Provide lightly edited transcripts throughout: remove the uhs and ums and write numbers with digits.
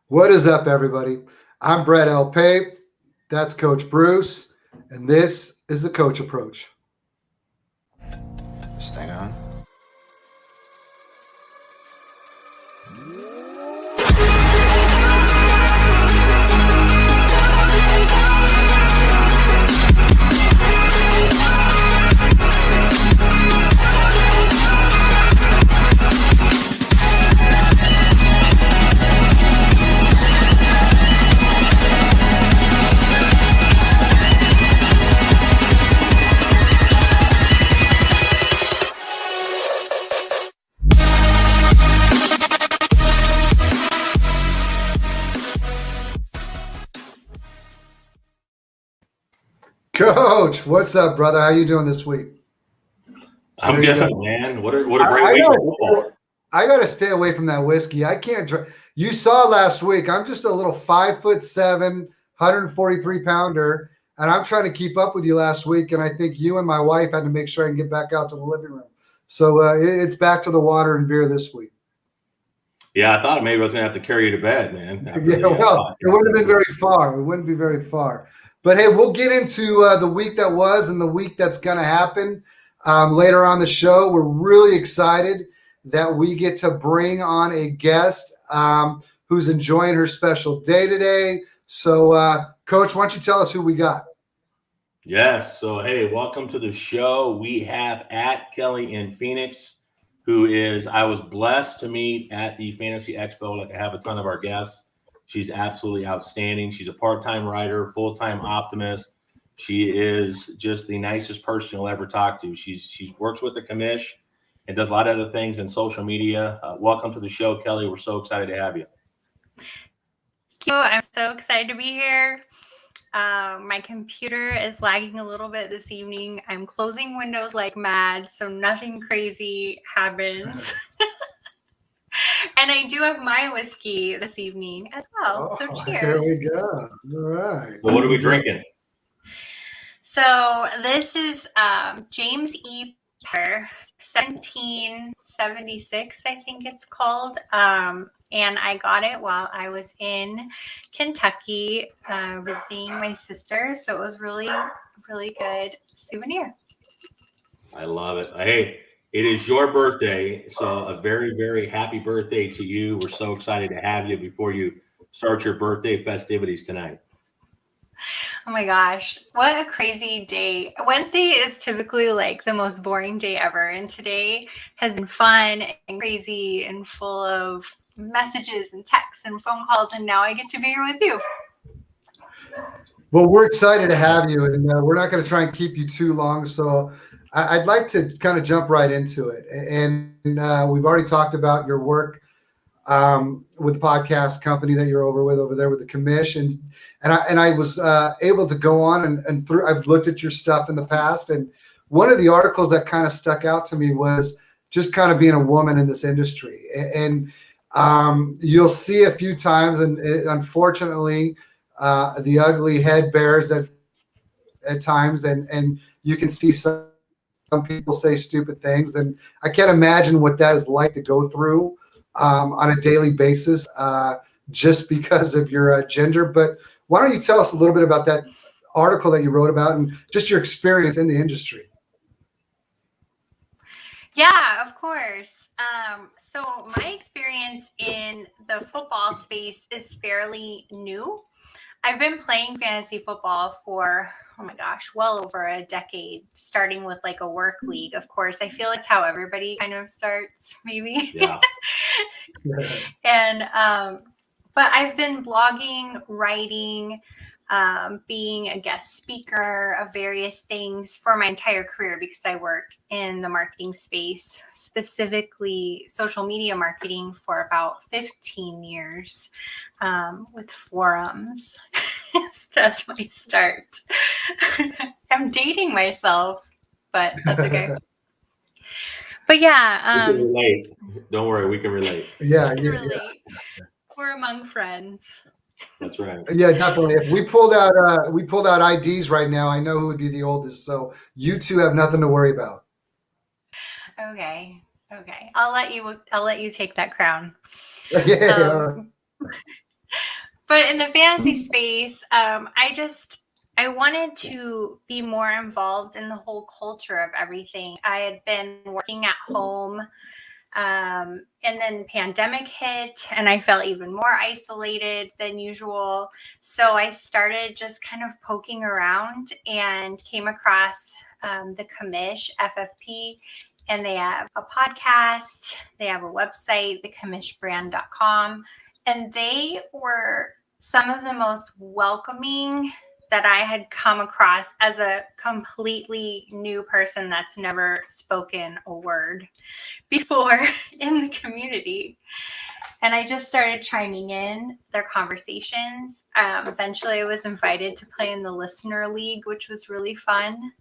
What is up, everybody? I'm Brett L. Pape. That's Coach Bruce, and this is the Coach Approach. Stay on. Coach, what's up, brother? How you doing this week? I'm There you good, go. man. What a great week of football. I got to stay away from that whiskey. I can't drink. You saw last week. I'm just a little 5'7", 143 pounder, and I'm trying to keep up with you last week. And I think you and my wife had to make sure I can get back out to the living room. So it's back to the water and beer this week. Yeah, I thought maybe I was going to have to carry you to bed, man. Yeah, well, it wouldn't have been very far. It wouldn't be very far. But hey, we'll get into the week that was and the week that's going to happen later on the show. We're really excited that we get to bring on a guest who's enjoying her special day today. So, Coach, why don't you tell us who we got? Yes. So, hey, welcome to the show. We have at Kelly in Phoenix, who is, I was blessed to meet at the Fantasy Expo. Like I have a ton of our guests. She's absolutely outstanding. She's a part-time writer, full-time optimist. She is just the nicest person you'll ever talk to. She works with the commish and does a lot of other things in social media. Welcome to the show, Kelly. We're so excited to have you. Thank you. I'm so excited to be here. My computer is lagging a little bit this evening. I'm closing windows like mad, so nothing crazy happens. And I do have my whiskey this evening as well. So cheers. There we go. All right. So what are we drinking? So this is James E. Porter, 1776, I think it's called. And I got it while I was in Kentucky visiting my sister. So it was really, really good souvenir. I love it. Hey, it is your birthday, so a very, very happy birthday to you. We're so excited to have you before you start your birthday festivities tonight. Oh my gosh, what a crazy day. Wednesday is typically like the most boring day ever, and today has been fun and crazy and full of messages and texts and phone calls, and now I get to be here with you. Well, we're excited to have you, and we're not going to try and keep you too long, so I'd like to kind of jump right into it. And we've already talked about your work with the podcast company that you're over there with the commission. And I was able to go on and through. I've looked at your stuff in the past, and one of the articles that kind of stuck out to me was just kind of being a woman in this industry. And you'll see a few times, and unfortunately, the ugly head bears at times, and you can see some people say stupid things, and I can't imagine what that is like to go through on a daily basis just because of your gender. But why don't you tell us a little bit about that article that you wrote about and just your experience in the industry? Yeah, of course. So my experience in the football space is fairly new. I've been playing fantasy football for, oh my gosh, well over a decade, starting with like a work league. Of course, I feel it's how everybody kind of starts, maybe. Yeah. And, but I've been blogging, writing, being a guest speaker of various things for my entire career because I work in the marketing space, specifically social media marketing for about 15 years with forums. That's my start. I'm dating myself, but that's okay. But yeah. We can relate. Don't worry, we can relate. Yeah. We're among friends. That's right. Yeah, definitely. If we pulled out IDs right now, I know who would be the oldest. So you two have nothing to worry about. Okay. I'll let you take that crown. Yeah. But in the fantasy space, I wanted to be more involved in the whole culture of everything. I had been working at home, and then pandemic hit, and I felt even more isolated than usual. So I started just kind of poking around and came across the Commish FFP, and they have a podcast, they have a website, thecomishbrand.com, and they were some of the most welcoming that I had come across as a completely new person that's never spoken a word before in the community. And I just started chiming in their conversations. Eventually I was invited to play in the listener league, which was really fun.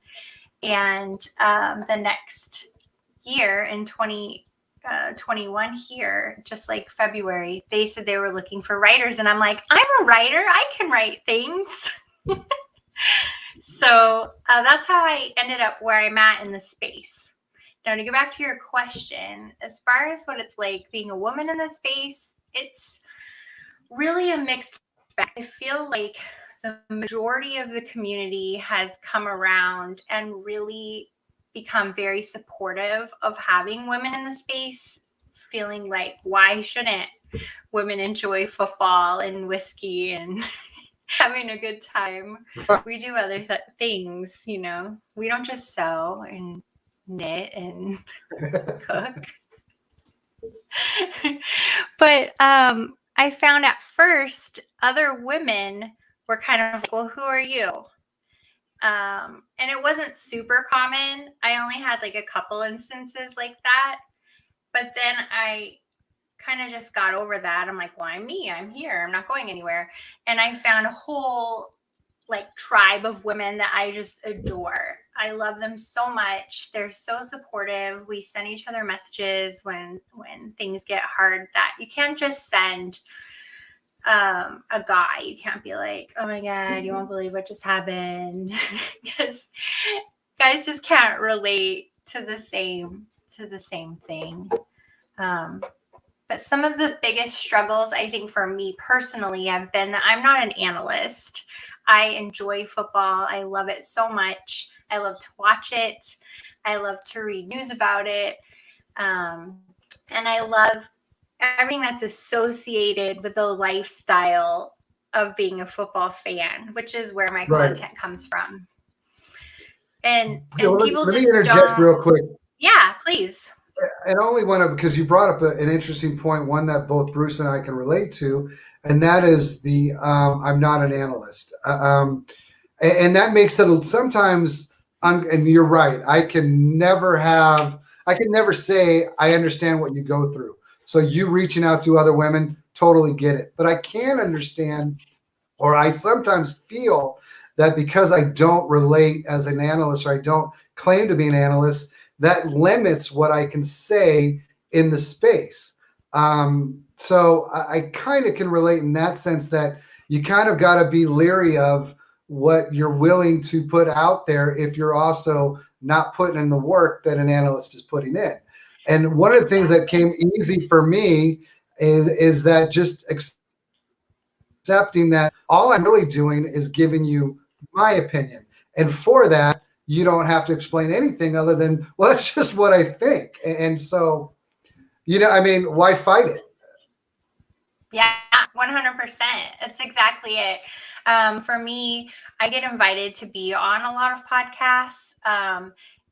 And the next year in 2021 here, just like February, they said they were looking for writers. And I'm like, I'm a writer. I can write things. So that's how I ended up where I'm at in the space. Now, to go back to your question, as far as what it's like being a woman in the space, it's really a mixed bag. I feel like the majority of the community has come around and really become very supportive of having women in the space, feeling like, why shouldn't women enjoy football and whiskey and having a good time? We do other things, you know. We don't just sew and knit and cook. But I found at first other women were kind of like, well, who are you? And it wasn't super common. I only had like a couple instances like that. But then I kind of just got over that. I'm like, well, I'm me. I'm here. I'm not going anywhere. And I found a whole like tribe of women that I just adore. I love them so much. They're so supportive. We send each other messages when things get hard, that you can't just send a guy. You can't be like, oh my God, you won't believe what just happened. Because guys just can't relate to the same thing. But some of the biggest struggles, I think, for me personally have been that I'm not an analyst. I enjoy football. I love it so much. I love to watch it. I love to read news about it. And I love everything that's associated with the lifestyle of being a football fan, which is where my content comes from. And people let me interject real quick. Yeah, please. And only because you brought up an interesting point, one that both Bruce and I can relate to, and that is the I'm not an analyst. And that makes it sometimes, and you're right, I can never say I understand what you go through. So you reaching out to other women, totally get it. But I can understand, or I sometimes feel that because I don't relate as an analyst, or I don't claim to be an analyst, that limits what I can say in the space. So I kind of can relate in that sense, that you kind of got to be leery of what you're willing to put out there if you're also not putting in the work that an analyst is putting in. And one of the things that came easy for me is that just accepting that all I'm really doing is giving you my opinion. And for that, you don't have to explain anything other than, well, that's just what I think. And so, I mean, why fight it? Yeah, 100%. That's exactly it. For me, I get invited to be on a lot of podcasts.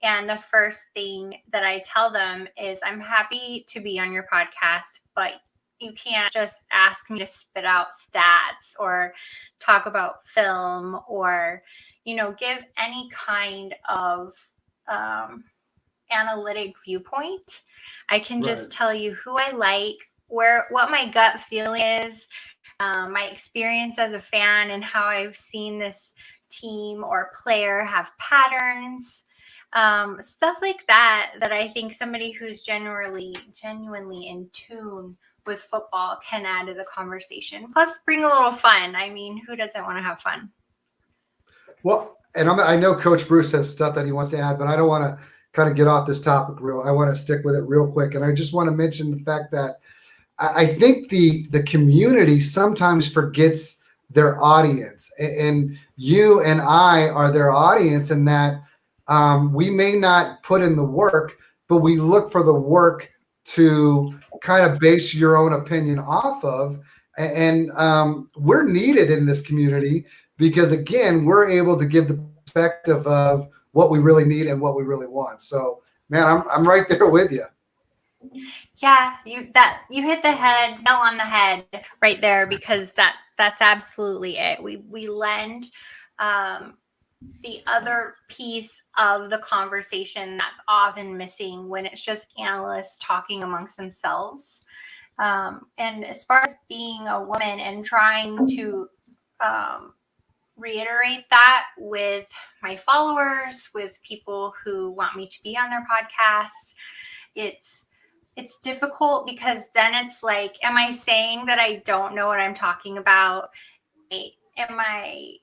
And the first thing that I tell them is, I'm happy to be on your podcast, but you can't just ask me to spit out stats or talk about film or, give any kind of analytic viewpoint. I can just tell you who I like, what my gut feeling is, my experience as a fan, and how I've seen this team or player have patterns, stuff like that I think somebody who's genuinely in tune with football can add to the conversation. Plus, bring a little fun. I mean, who doesn't want to have fun? Well, and I know Coach Bruce has stuff that he wants to add, but I don't want to kind of get off this topic I want to stick with it real quick. And I just want to mention the fact that I think the community sometimes forgets their audience, and you and I are their audience, in that we may not put in the work, but we look for the work to kind of base your own opinion off of. And we're needed in this community because, again, we're able to give the perspective of what we really need and what we really want. So, man, I'm right there with you. Yeah, you hit the nail on the head right there, because that's absolutely it. We lend the other piece of the conversation that's often missing when it's just analysts talking amongst themselves. And as far as being a woman and trying to reiterate that with my followers, with people who want me to be on their podcasts, it's difficult, because then it's like, am I saying that I don't know what I'm talking about? Am I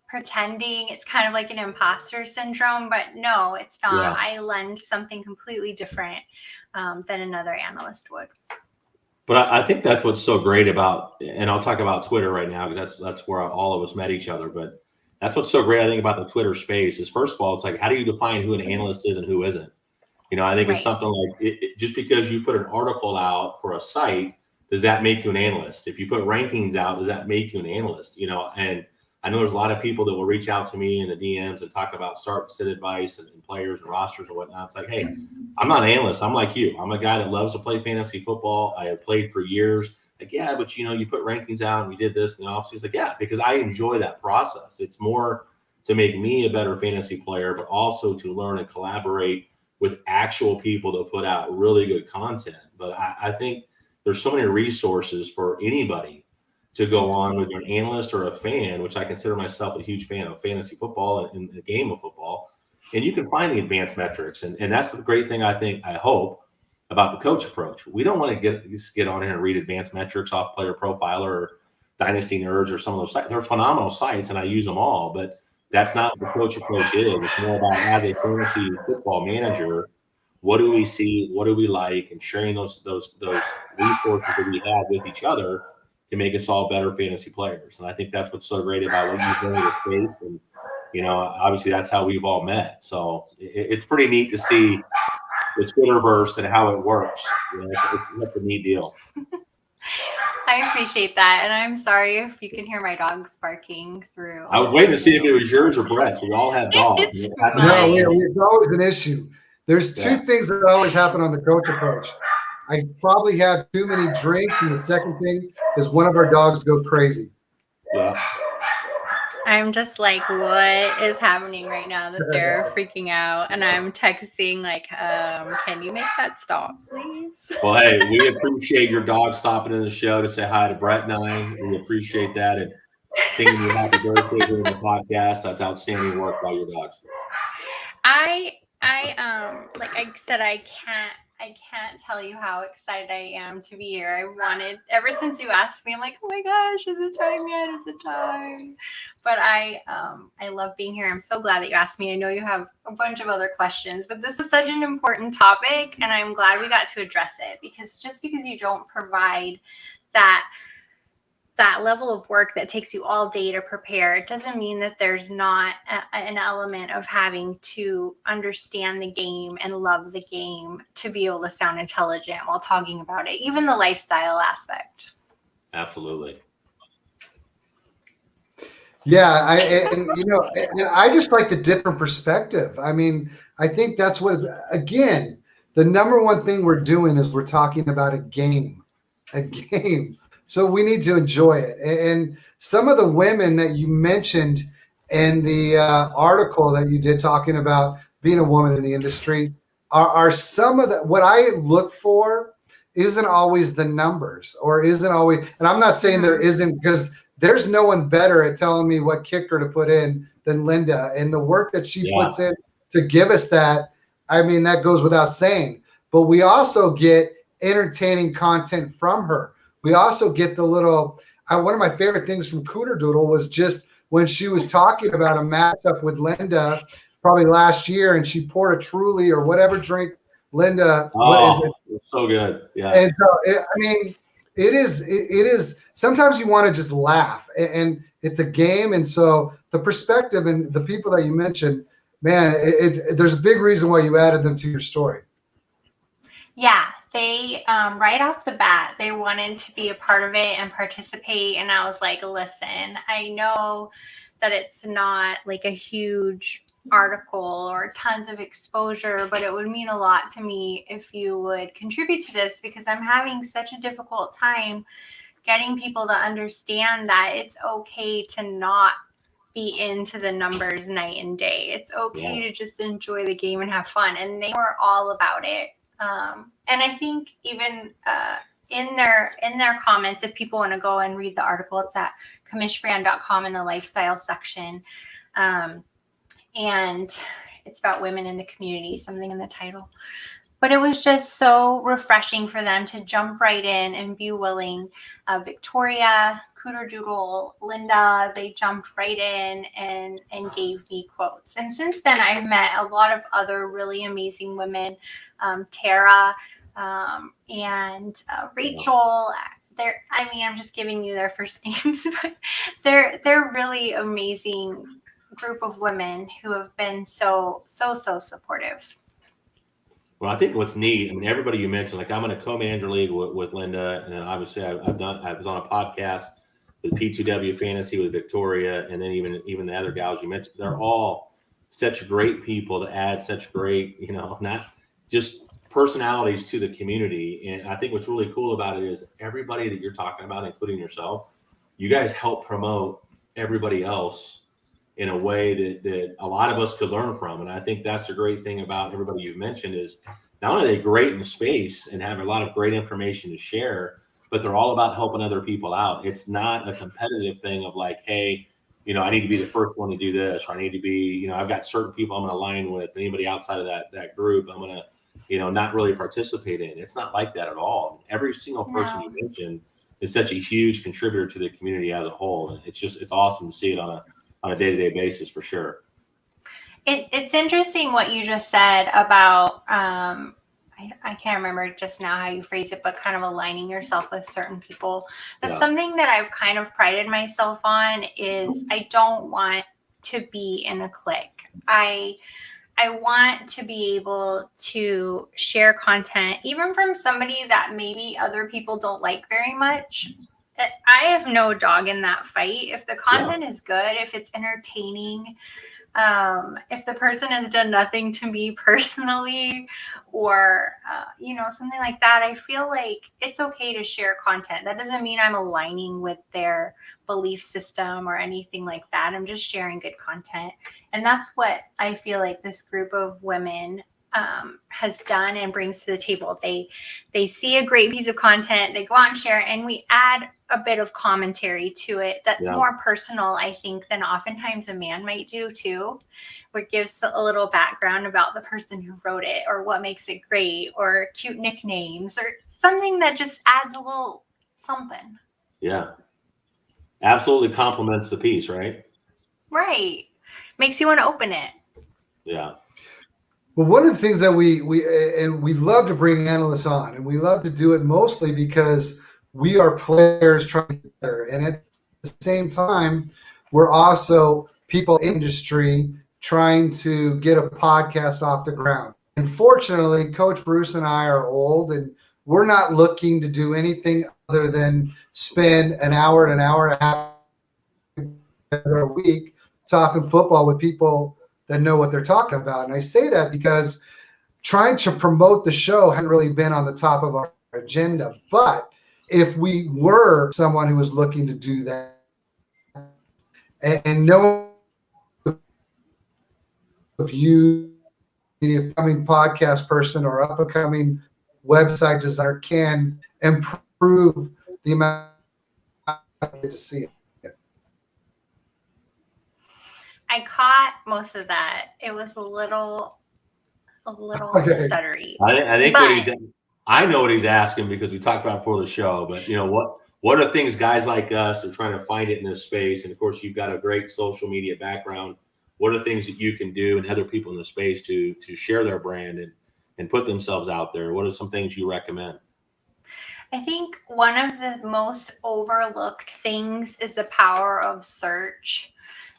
pretending? It's kind of like an imposter syndrome, but no, it's not. Yeah. I lend something completely different than another analyst would. But I think that's what's so great about, and I'll talk about Twitter right now, because that's where all of us met each other. But that's what's so great, I think, about the Twitter space is, first of all, it's like, how do you define who an analyst is and who isn't? I think it's something like, just because you put an article out for a site, does that make you an analyst? If you put rankings out, does that make you an analyst? And I know there's a lot of people that will reach out to me in the DMs and talk about start sit advice and players and rosters and whatnot. It's like, hey, I'm not an analyst. I'm like you. I'm a guy that loves to play fantasy football. I have played for years. Like, yeah, but you put rankings out and we did this in the offseason. It's like, yeah, because I enjoy that process. It's more to make me a better fantasy player, but also to learn and collaborate with actual people to put out really good content. But I think there's so many resources for anybody to go on, whether you're an analyst or a fan, which I consider myself a huge fan of fantasy football and the game of football. And you can find the advanced metrics. And that's the great thing, I hope, about the coach approach. We don't want to get on here and read advanced metrics off Player Profiler or Dynasty Nerds or some of those sites. They're phenomenal sites, and I use them all. But that's not what the coach approach is. It's more about, as a fantasy football manager, what do we see, what do we like, and sharing those resources that we have with each other to make us all better fantasy players. And I think that's what's so great about what you bring to the space. And, obviously that's how we've all met. So it's pretty neat to see the Twitterverse and how it works. It's a neat deal. I appreciate that. And I'm sorry if you can hear my dogs barking through. I was waiting to see if it was yours or Brett's. We all have dogs. No, it's always an issue. There's two things that always happen on the coach approach. I probably have too many drinks, and the second thing is one of our dogs go crazy. Yeah. I'm just like, what is happening right now that they're freaking out? And I'm texting like, can you make that stop, please? Well, hey, we appreciate your dog stopping in the show to say hi to Brett and I. We appreciate that. And singing you happy birthday during the podcast. That's outstanding work by your dogs. I like I said, I can't tell you how excited I am to be here. I wanted, ever since you asked me, I'm like, oh my gosh, is it time yet? Is it time? But I love being here. I'm so glad that you asked me. I know you have a bunch of other questions, but this is such an important topic, and I'm glad we got to address it, because just because you don't provide that level of work that takes you all day to prepare, it doesn't mean that there's not an element of having to understand the game and love the game to be able to sound intelligent while talking about it, even the lifestyle aspect. Absolutely. Yeah, I just like the different perspective. I mean, I think that's what is, again, the number one thing we're doing is we're talking about a game. So we need to enjoy it. And some of the women that you mentioned in the article that you did talking about being a woman in the industry are some of the, what I look for isn't always the numbers, or isn't always, and I'm not saying there isn't, because there's no one better at telling me what kicker to put in than Linda, and the work that she puts in to give us that. I mean, that goes without saying, but we also get entertaining content from her. We also get the little, one of my favorite things from Cooter Doodle was just when she was talking about a matchup with Linda probably last year, and she poured a Truly or whatever drink Linda, what is it? It's so good. Yeah. And so, I mean, It is. Sometimes you want to just laugh, and it's a game. And so the perspective and the people that you mentioned, man, there's a big reason why you added them to your story. Yeah, they right off the bat, they wanted to be a part of it and participate. And I was like, listen, I know that it's not like a huge article or tons of exposure, but it would mean a lot to me if you would contribute to this, because I'm having such a difficult time getting people to understand that it's okay to not be into the numbers night and day. It's okay to just enjoy the game and have fun. And they were all about it. And I think even in their comments, if people want to go and read the article, it's at commishbrand.com in the lifestyle section. And it's about women in the community, something in the title. But it was just so refreshing for them to jump right in and be willing. Victoria, Cooter Doodle, Linda, they jumped right in and gave me quotes. And since then, I've met a lot of other really amazing women, Tara and Rachel. I'm just giving you their first names, but they're really amazing group of women who have been so supportive. Well, I think what's neat, I mean, everybody you mentioned, like I'm in a co-manager league with Linda, and then obviously I was on a podcast with P2W Fantasy with Victoria, and then even the other gals you mentioned. They're all such great people to add such great, not just personalities to the community. And I think what's really cool about it is everybody that you're talking about, including yourself, you guys help promote everybody else in a way that a lot of us could learn from. And I think that's the great thing about everybody you've mentioned is not only are they great in space and have a lot of great information to share, but they're all about helping other people out. It's not a competitive thing of like, hey, I need to be the first one to do this, or I need to be, I've got certain people I'm going to align with. Anybody outside of that group, I'm going to, not really participate in. It's not like that at all. Every single person you mentioned is such a huge contributor to the community as a whole. And it's awesome to see it on a day-to-day basis for sure. It's interesting what you just said about, I can't remember just now how you phrased it, but kind of aligning yourself with certain people. That's something that I've kind of prided myself on is I don't want to be in a clique. I want to be able to share content, even from somebody that maybe other people don't like very much. I have no dog in that fight. If the content is good, if it's entertaining, if the person has done nothing to me personally or, something like that, I feel like it's okay to share content. That doesn't mean I'm aligning with their belief system or anything like that. I'm just sharing good content. And that's what I feel like this group of women has done and brings to the table. They see a great piece of content, they go out and share it, and we add a bit of commentary to it that's more personal, I think, than oftentimes a man might do too, where it gives a little background about the person who wrote it or what makes it great or cute nicknames or something that just adds a little something. Yeah. Absolutely complements the piece, right? Right. Makes you want to open it. Yeah. Well, one of the things that we love to bring analysts on, and we love to do it mostly because we are players trying to get better. And at the same time, we're also people in the industry trying to get a podcast off the ground. And fortunately, Coach Bruce and I are old, and we're not looking to do anything other than spend an hour and a half a week talking football with people that know what they're talking about. And I say that because trying to promote the show hasn't really been on the top of our agenda. But if we were someone who was looking to do that and know if you, the upcoming podcast person or up-and-coming website designer, can improve the amount I get to see it. I caught most of that. It was a little stuttery. I think I know what he's asking because we talked about it before the show, but what are things guys like us are trying to find it in this space? And of course, you've got a great social media background. What are things that you can do and other people in the space to share their brand and put themselves out there? What are some things you recommend? I think one of the most overlooked things is the power of search.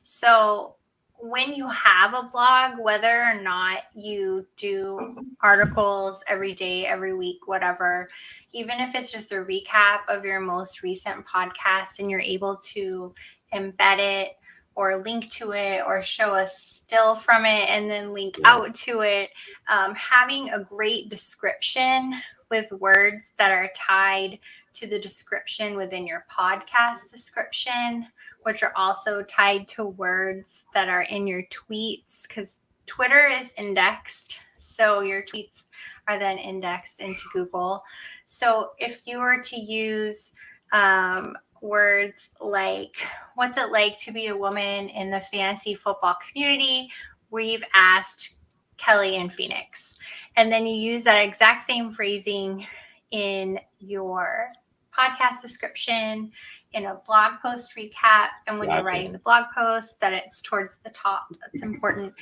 So when you have a blog, whether or not you do articles every day, every week, whatever, even if it's just a recap of your most recent podcast and you're able to embed it or link to it or show a still from it and then link out to it, having a great description with words that are tied to the description within your podcast description, which are also tied to words that are in your tweets, because Twitter is indexed. So your tweets are then indexed into Google. So if you were to use words like, what's it like to be a woman in the fantasy football community? We've asked Kelly in Phoenix. And then you use that exact same phrasing in your podcast description, in a blog post recap, and when you're writing the blog post, that it's towards the top. That's important.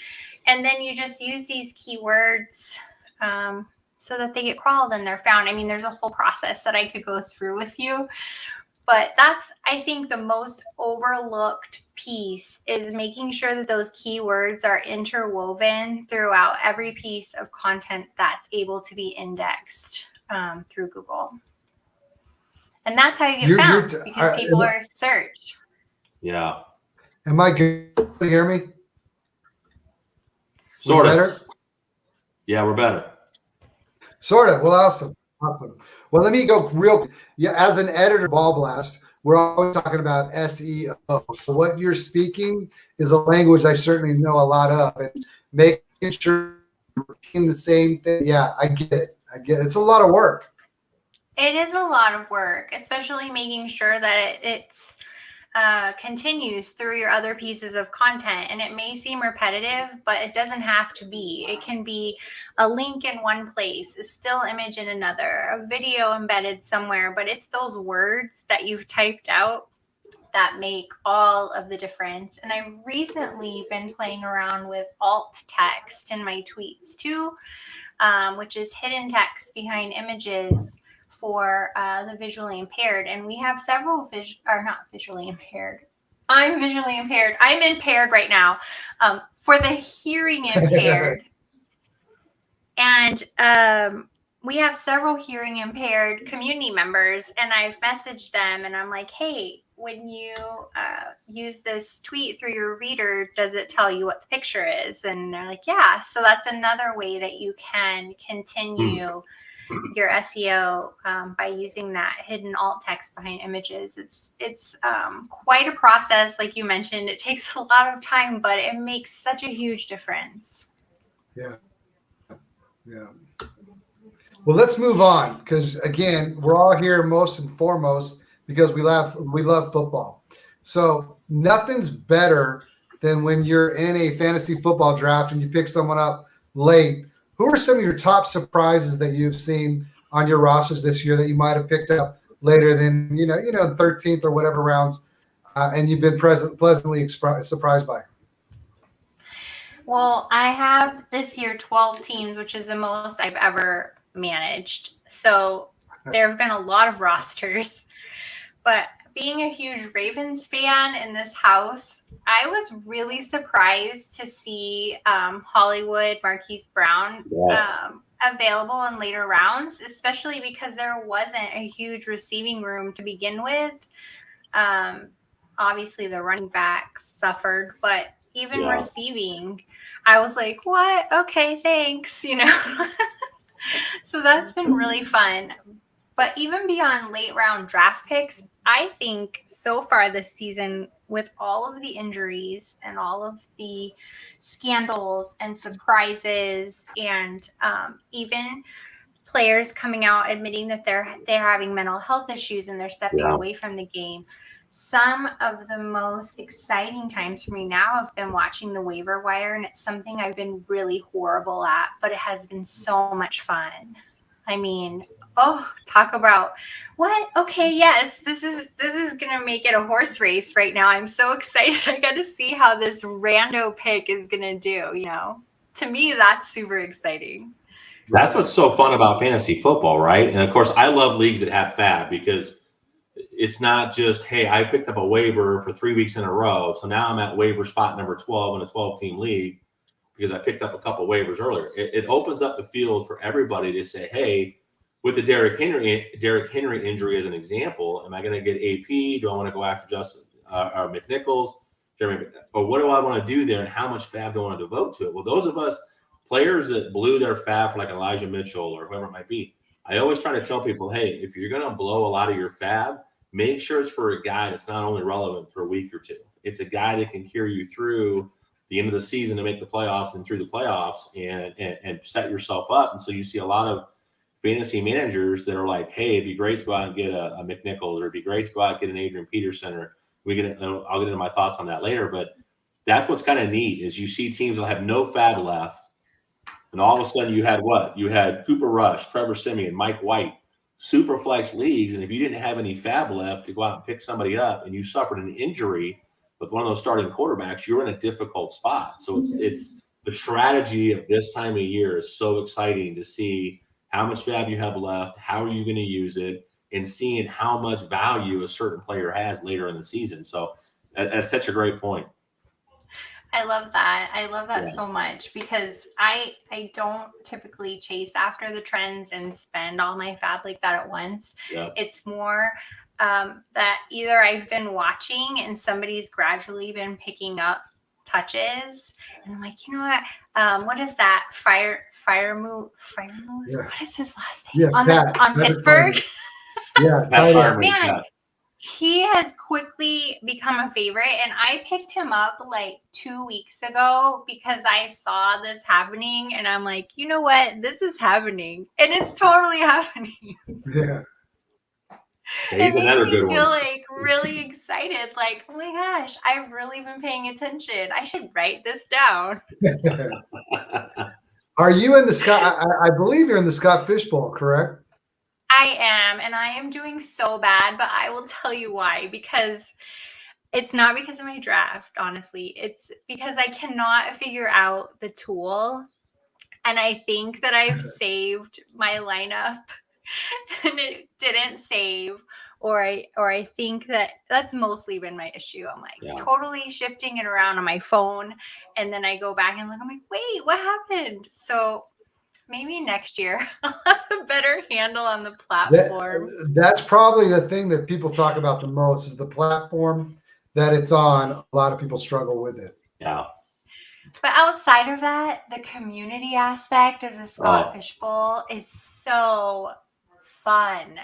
And then you just use these keywords so that they get crawled and they're found. I mean, there's a whole process that I could go through with you. But that's, I think, the most overlooked piece is making sure that those keywords are interwoven throughout every piece of content that's able to be indexed through Google. And that's how you get found, because people are search. Yeah. Am I good to hear me? Sort of. Better? Yeah, we're better. Sort of. Well, awesome. Awesome. Well, let me go real. Yeah, as an editor, Ball Blast, we're always talking about SEO. What you're speaking is a language I certainly know a lot of, and making sure you're repeating the same thing. Yeah, I get it. It's a lot of work. It is a lot of work, especially making sure that it's continues through your other pieces of content. And it may seem repetitive, but it doesn't have to be. It can be a link in one place, a still image in another, a video embedded somewhere, but it's those words that you've typed out that make all of the difference. And I've recently been playing around with alt text in my tweets too, which is hidden text behind images for the visually impaired. And we have several not visually impaired. I'm visually impaired. I'm impaired right now for the hearing impaired. And we have several hearing impaired community members, and I've messaged them and I'm like, hey, when you use this tweet through your reader, does it tell you what the picture is? And they're like, yeah. So that's another way that you can continue your SEO by using that hidden alt text behind images. It's quite a process, like you mentioned. It takes a lot of time, but it makes such a huge difference. Yeah. Well, let's move on, because again, we're all here most and foremost because we love football. So nothing's better than when you're in a fantasy football draft and you pick someone up late. Who are some of your top surprises that you've seen on your rosters this year that you might have picked up later than the 13th or whatever rounds, and you've been pleasantly surprised by? Well, I have this year 12 teams, which is the most I've ever managed. So there have been a lot of rosters, but being a huge Ravens fan in this house, I was really surprised to see Hollywood Marquise Brown available in later rounds, especially because there wasn't a huge receiving room to begin with. Obviously, the running backs suffered, but even receiving, I was like, what? Okay, thanks, So that's been really fun. But even beyond late round draft picks, I think so far this season, with all of the injuries and all of the scandals and surprises, and even players coming out admitting that they're having mental health issues and they're stepping away from the game, some of the most exciting times for me now have been watching the waiver wire, and it's something I've been really horrible at, but it has been so much fun. I mean, talk about what? Okay, yes, this is gonna make it a horse race right now. I'm so excited. I got to see how this rando pick is gonna do. To me, that's super exciting. That's what's so fun about fantasy football, right? And of course, I love leagues that have fab because it's not just, hey, I picked up a waiver for 3 weeks in a row, so now I'm at waiver spot number 12 in a 12-team league because I picked up a couple waivers earlier. It opens up the field for everybody to say, hey, with the Derrick Henry injury as an example, am I going to get AP? Do I want to go after Justin McNichols? Or what do I want to do there, and how much fab do I want to devote to it? Well, those of us players that blew their fab for like Elijah Mitchell or whoever it might be, I always try to tell people, hey, if you're going to blow a lot of your fab, make sure it's for a guy that's not only relevant for a week or two. It's a guy that can carry you through the end of the season to make the playoffs and through the playoffs and set yourself up. And so you see a lot of fantasy managers that are like, hey, it'd be great to go out and get a McNichols, or it'd be great to go out and get an Adrian Peterson, or I'll get into my thoughts on that later. But that's what's kind of neat is you see teams that have no fab left. And all of a sudden you had what? You had Cooper Rush, Trevor Siemian, Mike White, super flex leagues. And if you didn't have any fab left to go out and pick somebody up and you suffered an injury with one of those starting quarterbacks, you're in a difficult spot. So it's the strategy of this time of year is so exciting to see how much fab you have left, how are you going to use it, and seeing how much value a certain player has later in the season. So that's such a great point. I love that. I love that so much because I don't typically chase after the trends and spend all my fab like that at once. Yeah. It's more that either I've been watching and somebody's gradually been picking up touches, and I'm like, you know what is that? Firemouth? Yeah. What is his last name? Yeah, on Pittsburgh. Yeah, man. He has quickly become a favorite, and I picked him up like 2 weeks ago because I saw this happening, and I'm like, you know what? This is happening, and it's totally happening. Yeah. It makes me feel like really excited. Like, oh my gosh, I've really been paying attention. I should write this down. Are you in the Scott? I believe you're in the Scott Fishbowl, correct? I am, and I am doing so bad, but I will tell you why. Because it's not because of my draft, honestly. It's because I cannot figure out the tool. And I think that I've saved my lineup and it didn't save. Or I think that's mostly been my issue. I'm like totally shifting it around on my phone. And then I go back and look, I'm like, wait, what happened? So maybe next year I'll have a better handle on the platform. That's probably the thing that people talk about the most is the platform that it's on. A lot of people struggle with it. Yeah. But outside of that, the community aspect of the Scott Fishbowl is so fun.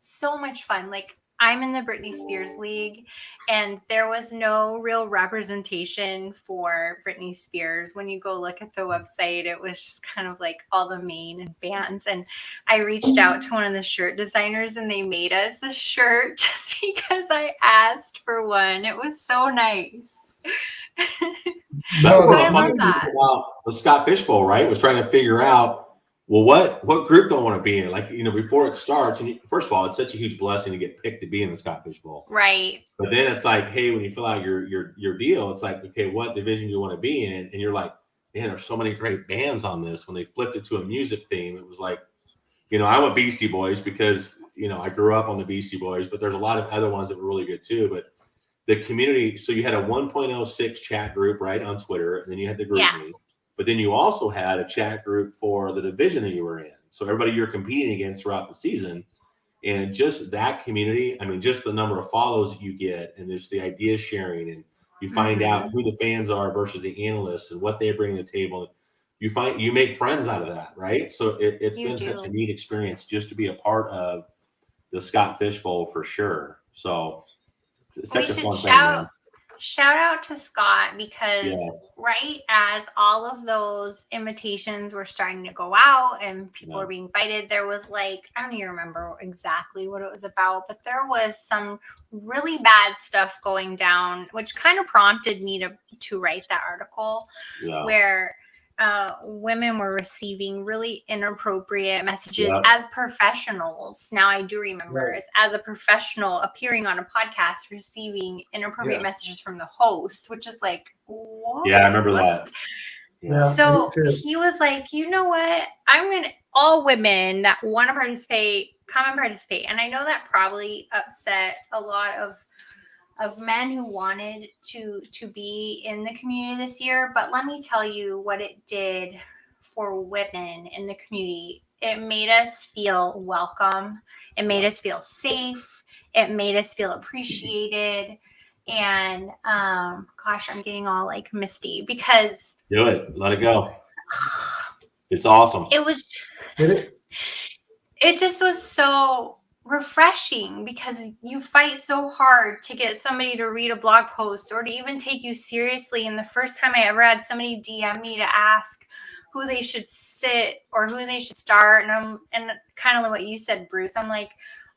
So much fun. Like, I'm in the Britney Spears League, and there was no real representation for Britney Spears. When you go look at the website, it was just kind of like all the main bands. And I reached out to one of the shirt designers, and they made us a shirt just because I asked for one. It was so nice. So I love that. The Scott Fishbowl, right, was trying to figure out, well, what group do I want to be in? Like, before it starts, and first of all, it's such a huge blessing to get picked to be in the Scott Fishbowl. Right. But then it's like, hey, when you fill out your deal, it's like, okay, what division do you want to be in? And you're like, man, there's so many great bands on this. When they flipped it to a music theme, it was like, I went Beastie Boys because, I grew up on the Beastie Boys, but there's a lot of other ones that were really good too. But the community, so you had a 1.06 chat group, right, on Twitter, and then you had the group meet. But then you also had a chat group for the division that you were in. So everybody you're competing against throughout the season. And just that community, I mean, just the number of follows that you get and just the idea sharing, and you find out who the fans are versus the analysts and what they bring to the table. You make friends out of that, right? So it's been such a neat experience just to be a part of the Scott Fishbowl for sure. So it's such a fun thing, man. Shout out to Scott because right as all of those invitations were starting to go out and people were being invited, there was like, I don't even remember exactly what it was about, but there was some really bad stuff going down, which kind of prompted me to write that article where women were receiving really inappropriate messages as professionals. Now I do remember it's as a professional appearing on a podcast, receiving inappropriate messages from the host, which is like, what? Yeah, I remember that. Yeah, So me too. he was like, you know what? All women that want to participate, come and participate. And I know that probably upset a lot of men who wanted to be in the community this year. But let me tell you what it did for women in the community. It made us feel welcome. It made us feel safe. It made us feel appreciated. And gosh, I'm getting all like misty because Do it. Let it go. It's awesome. it was it just was so refreshing because you fight so hard to get somebody to read a blog post or to even take you seriously. And the first time I ever had somebody DM me to ask who they should sit or who they should start, and kind of like what you said, Bruce, I'm like,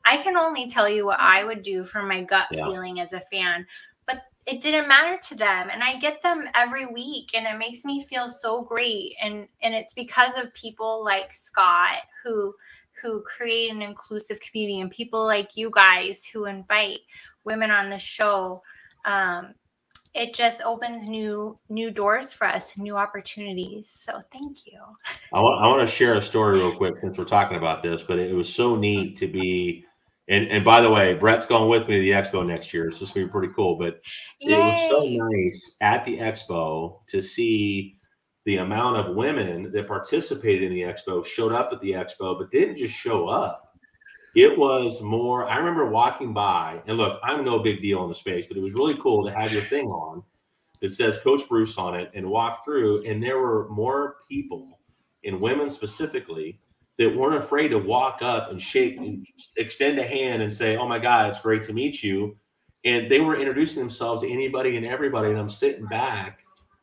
I can only tell you what I would do from my gut feeling as a fan, but it didn't matter to them. And I get them every week and it makes me feel so great. And it's because of people like Scott who create an inclusive community and people like you guys who invite women on the show. It just opens new doors for us, new opportunities. So thank you. I want to share a story real quick since we're talking about this, but it was so neat to be. And by the way, Brett's going with me to the expo next year. It's just going to be pretty cool. But it was so nice at the expo to see the amount of women that participated in the expo, showed up at the expo, but didn't just show up. It was more, I remember walking by, and look, I'm no big deal in the space, but it was really cool to have your thing on that says Coach Bruce on it and walk through. And there were more people, and women specifically, that weren't afraid to walk up and shake and extend a hand and say, oh my God, it's great to meet you. And they were introducing themselves to anybody and everybody. And I'm sitting back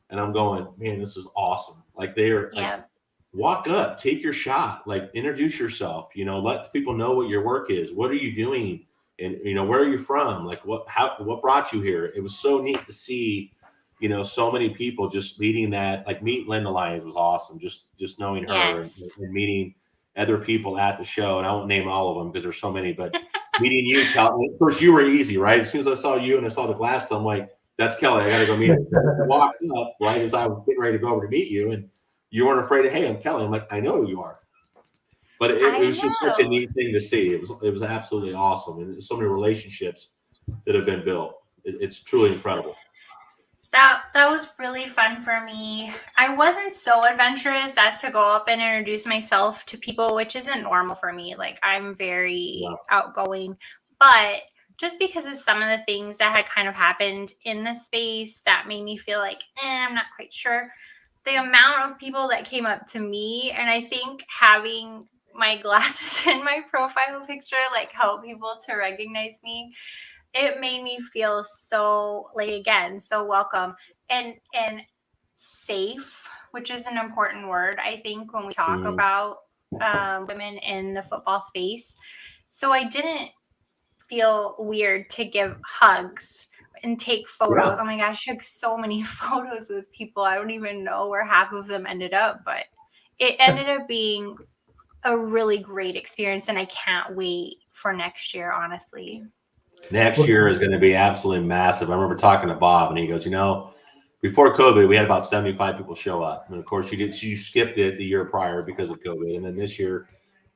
and I'm going, man, this is awesome. Like they're like, walk up, take your shot, like introduce yourself, let people know what your work is. What are you doing? And, where are you from? Like what brought you here? It was so neat to see, so many people just leading that, like meet Linda Lyons was awesome. Just knowing her and meeting other people at the show. And I won't name all of them because there's so many, but meeting you, Kelly, of course you were easy, right? As soon as I saw you and I saw the glass, I'm like, that's Kelly. I got to go meet her. Walked up right as I was getting ready to go over to meet you. And you weren't afraid of, hey, I'm Kelly. I'm like, I know who you are. But it was just such a neat thing to see. It was absolutely awesome. And so many relationships that have been built. It's truly incredible. That was really fun for me. I wasn't so adventurous as to go up and introduce myself to people, which isn't normal for me. Like I'm very outgoing, but just because of some of the things that had kind of happened in the space that made me feel like, I'm not quite sure. The amount of people that came up to me, and I think having my glasses in my profile picture like help people to recognize me. It made me feel so so welcome and safe, which is an important word, I think, when we talk about women in the football space. So I didn't feel weird to give hugs and take photos. Oh my gosh, I took so many photos with people. I don't even know where half of them ended up, but it ended up being a really great experience. And I can't wait for next year, honestly. Next year is going to be absolutely massive. I remember talking to Bob and he goes, before COVID, we had about 75 people show up. And of course you skipped it the year prior because of COVID. And then this year,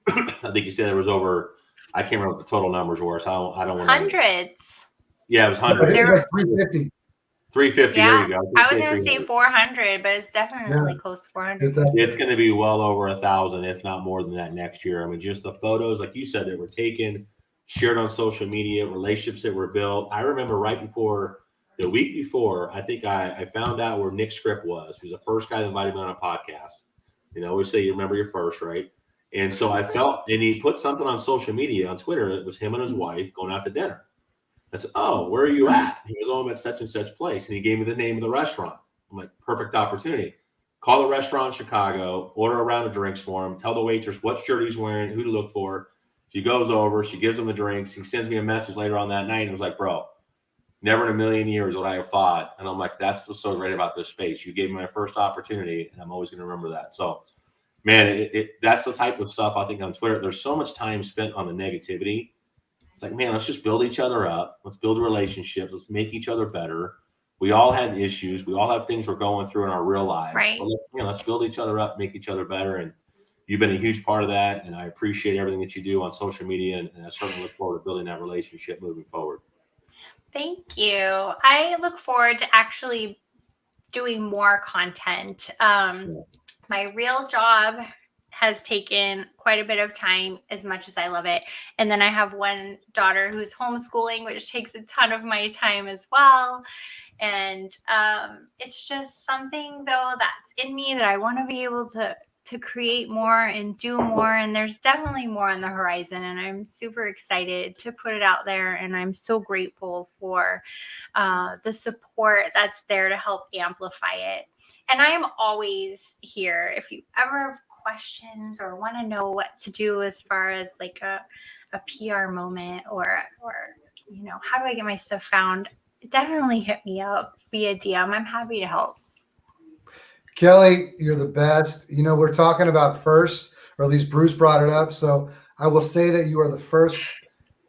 I think you said there was over, I can't remember what the total numbers were. So I don't want to. Hundreds. Yeah, it was hundreds. It was like 350. 350, there you go. I was going to say 400, but it's definitely close to 400. It's going to be well over 1,000, if not more than that next year. I mean, just the photos, like you said, that were taken, shared on social media, relationships that were built. I remember the week before, I think I found out where Nick Script was. He was the first guy that invited me on a podcast. I always say you remember your first, right? And so I felt, and he put something on social media, on Twitter. It was him and his wife going out to dinner. I said, oh, where are you at? He goes, oh, I'm at such and such place. And he gave me the name of the restaurant. I'm like, perfect opportunity. Call the restaurant in Chicago, order a round of drinks for him, tell the waitress what shirt he's wearing, who to look for. She goes over, she gives him the drinks. He sends me a message later on that night and was like, bro, never in a million years would I have thought. And I'm like, that's what's so great about this space. You gave me my first opportunity, and I'm always going to remember that. So, man, that's the type of stuff I think on Twitter. There's so much time spent on the negativity. It's like, man, let's just build each other up. Let's build relationships. Let's make each other better. We all had issues. We all have things we're going through in our real lives. Right. But let's build each other up, make each other better. And you've been a huge part of that. And I appreciate everything that you do on social media. And I certainly look forward to building that relationship moving forward. Thank you. I look forward to actually doing more content. My real job has taken quite a bit of time, as much as I love it. And then I have one daughter who's homeschooling, which takes a ton of my time as well. And it's just something, though, that's in me that I want to be able to create more and do more. And there's definitely more on the horizon. And I'm super excited to put it out there. And I'm so grateful for the support that's there to help amplify it. And I am always here if you ever have questions or want to know what to do as far as like a PR moment or how do I get my stuff found. Definitely hit me up via DM. I'm happy to help. Kelly, you're the best. We're talking about first, or at least Bruce brought it up. So I will say that you are the first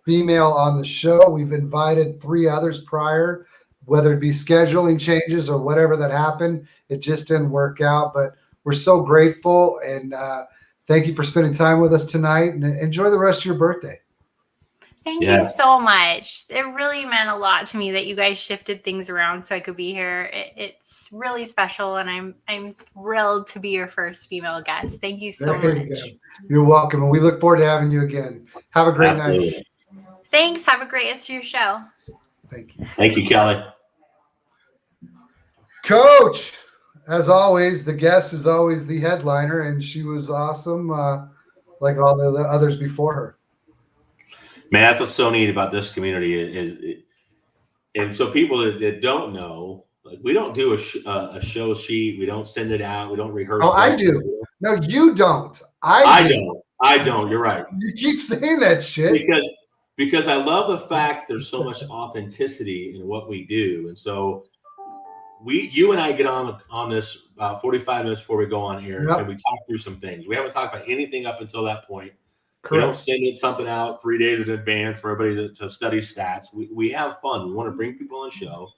female on the show. We've invited 3 others prior, whether it be scheduling changes or whatever that happened. It just didn't work out, but we're so grateful. And thank you for spending time with us tonight, and enjoy the rest of your birthday. Thank you so much. It really meant a lot to me that you guys shifted things around so I could be here. It's really special, and I'm thrilled to be your first female guest. Thank you so much. You're welcome, and we look forward to having you again. Have a great night. Thanks. Have a great rest of your show. Thank you. Thank you, Kelly. Coach, as always, the guest is always the headliner, and she was awesome, like all the others before her. Man, that's what's so neat about this community and so people that don't know, like, we don't do a show sheet. We don't send it out. We don't rehearse. Oh, I do. No, you don't. I don't. You're right. You keep saying that shit because I love the fact there's so much authenticity in what we do, and so you and I get on this about 45 minutes before we go on air, and we talk through some things. We haven't talked about anything up until that point. Correct. We don't send something out 3 days in advance for everybody to study stats. We have fun. We want to bring people on the show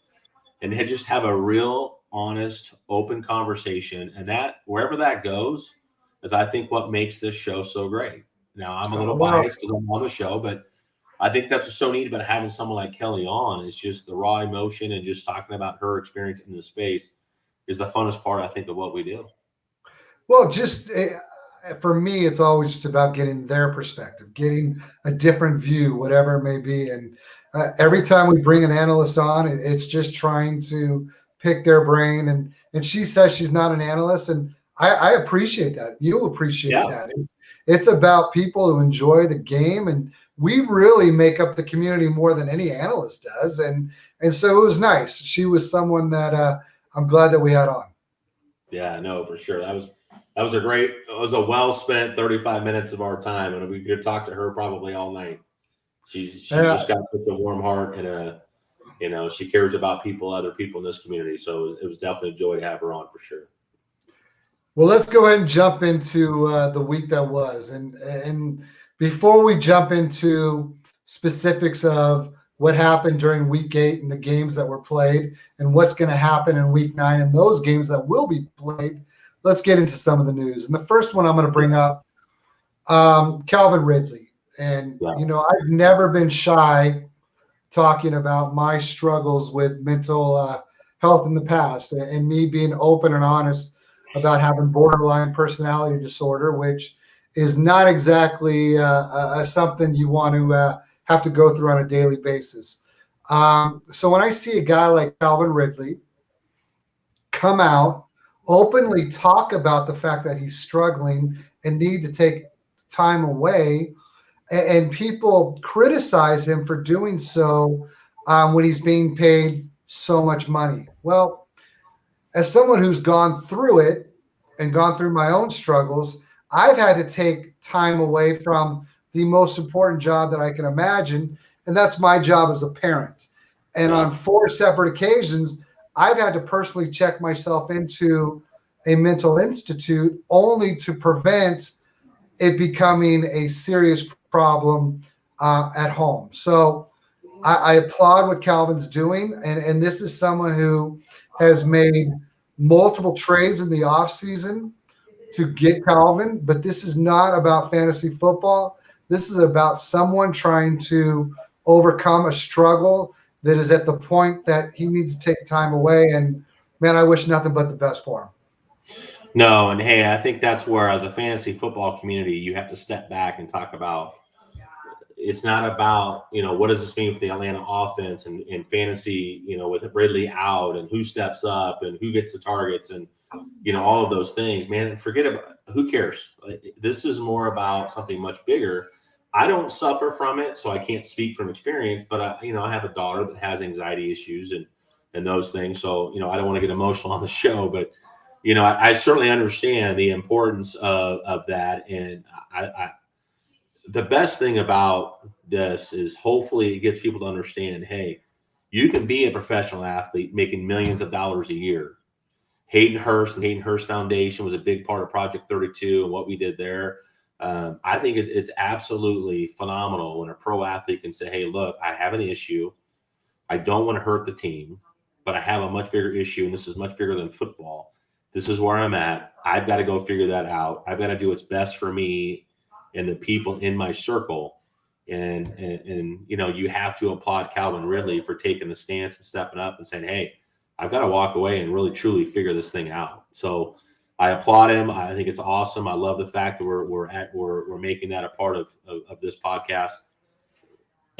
and just have a real, honest, open conversation. And that, wherever that goes, is I think what makes this show so great. Now, I'm a little biased because I'm on the show, but I think that's what's so neat about having someone like Kelly on, is just the raw emotion and just talking about her experience in the space is the funnest part, I think, of what we do. Well, just for me, it's always just about getting their perspective, getting a different view, whatever it may be. And every time we bring an analyst on, it's just trying to pick their brain. And she says she's not an analyst, and I appreciate that. You appreciate that. It's about people who enjoy the game, and we really make up the community more than any analyst does. And so it was nice. She was someone that I'm glad that we had on. Yeah, no, for sure. It was a well-spent 35 minutes of our time, and we could talk to her probably all night. She's just got such a warm heart, and she cares about other people in this community. So it was definitely a joy to have her on for sure. Well, let's go ahead and jump into the week that was. And before we jump into specifics of what happened during week 8 and the games that were played and what's going to happen in week 9 and those games that will be played, let's get into some of the news. And the first one I'm going to bring up, Calvin Ridley. And, I've never been shy talking about my struggles with mental health in the past, and me being open and honest about having borderline personality disorder, which is not exactly something you want to have to go through on a daily basis. So when I see a guy like Calvin Ridley come out, openly talk about the fact that he's struggling and need to take time away, and people criticize him for doing so when he's being paid so much money. Well, as someone who's gone through it and gone through my own struggles, I've had to take time away from the most important job that I can imagine, and that's my job as a parent. And on 4 separate occasions, I've had to personally check myself into a mental institute only to prevent it becoming a serious problem at home. So I applaud what Calvin's doing, and this is someone who has made multiple trades in the offseason to get Calvin, but this is not about fantasy football. This is about someone trying to overcome a struggle that is at the point that he needs to take time away. And man, I wish nothing but the best for him. No, and hey, I think that's where, as a fantasy football community, you have to step back and talk about. It's not about, what does this mean for the Atlanta offense and fantasy, with Ridley out and who steps up and who gets the targets and, all of those things, man, forget about, who cares? This is more about something much bigger. I don't suffer from it, so I can't speak from experience, but I have a daughter that has anxiety issues and those things. So, I don't want to get emotional on the show, but, I certainly understand the importance of that. And the best thing about this is hopefully it gets people to understand, hey, you can be a professional athlete making millions of dollars a year. Hayden Hurst and Hayden Hurst Foundation was a big part of Project 32 and what we did there. I think it's absolutely phenomenal when a pro athlete can say, hey, look, I have an issue. I don't want to hurt the team, but I have a much bigger issue, and this is much bigger than football. This is where I'm at. I've got to go figure that out. I've got to do what's best for me and the people in my circle. And you have to applaud Calvin Ridley for taking the stance and stepping up and saying, hey, I've got to walk away and really truly figure this thing out. So I applaud him. I think it's awesome. I love the fact that we're making that a part of this podcast.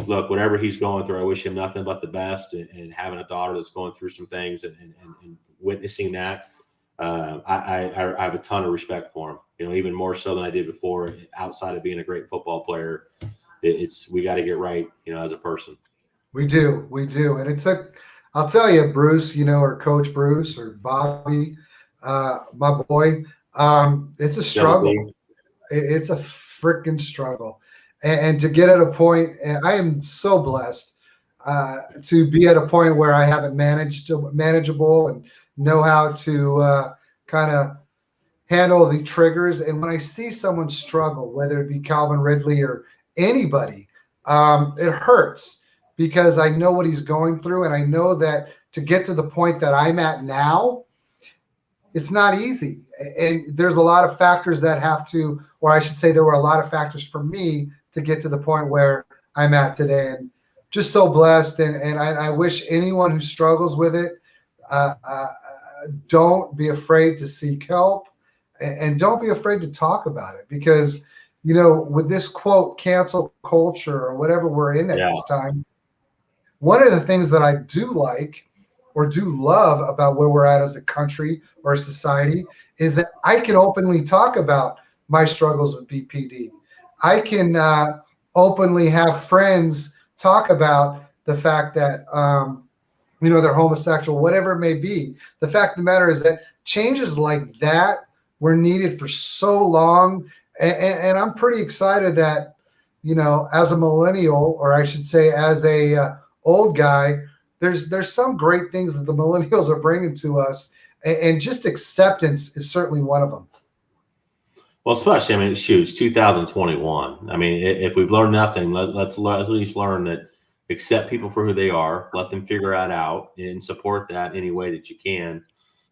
Look, whatever he's going through, I wish him nothing but the best, and having a daughter that's going through some things and witnessing that, I have a ton of respect for him. Even more so than I did before. Outside of being a great football player, we got to get right, as a person. We do, and it took. I'll tell you, Bruce, or Coach Bruce or Bobby, my boy. It's a struggle. It's a freaking struggle, and to get at a point, and I am so blessed to be at a point where I have it manageable and know how to kind of handle the triggers. And when I see someone struggle, whether it be Calvin Ridley or anybody, it hurts because I know what he's going through. And I know that to get to the point that I'm at now, it's not easy. And there's a lot of factors that have to, or I should say there were a lot of factors for me to get to the point where I'm at today. And just so blessed. And I wish anyone who struggles with it, don't be afraid to seek help. And don't be afraid to talk about it because, with this quote, cancel culture or whatever we're in at this time, one of the things that I do like or do love about where we're at as a country or a society is that I can openly talk about my struggles with BPD. I can openly have friends talk about the fact that, they're homosexual, whatever it may be. The fact of the matter is that changes like that were needed for so long. And I'm pretty excited that, as a millennial, or I should say as a old guy, there's some great things that the millennials are bringing to us. And just acceptance is certainly one of them. Well, especially, it's 2021. If we've learned nothing, let's at least learn that accept people for who they are, let them figure that out, and support that any way that you can.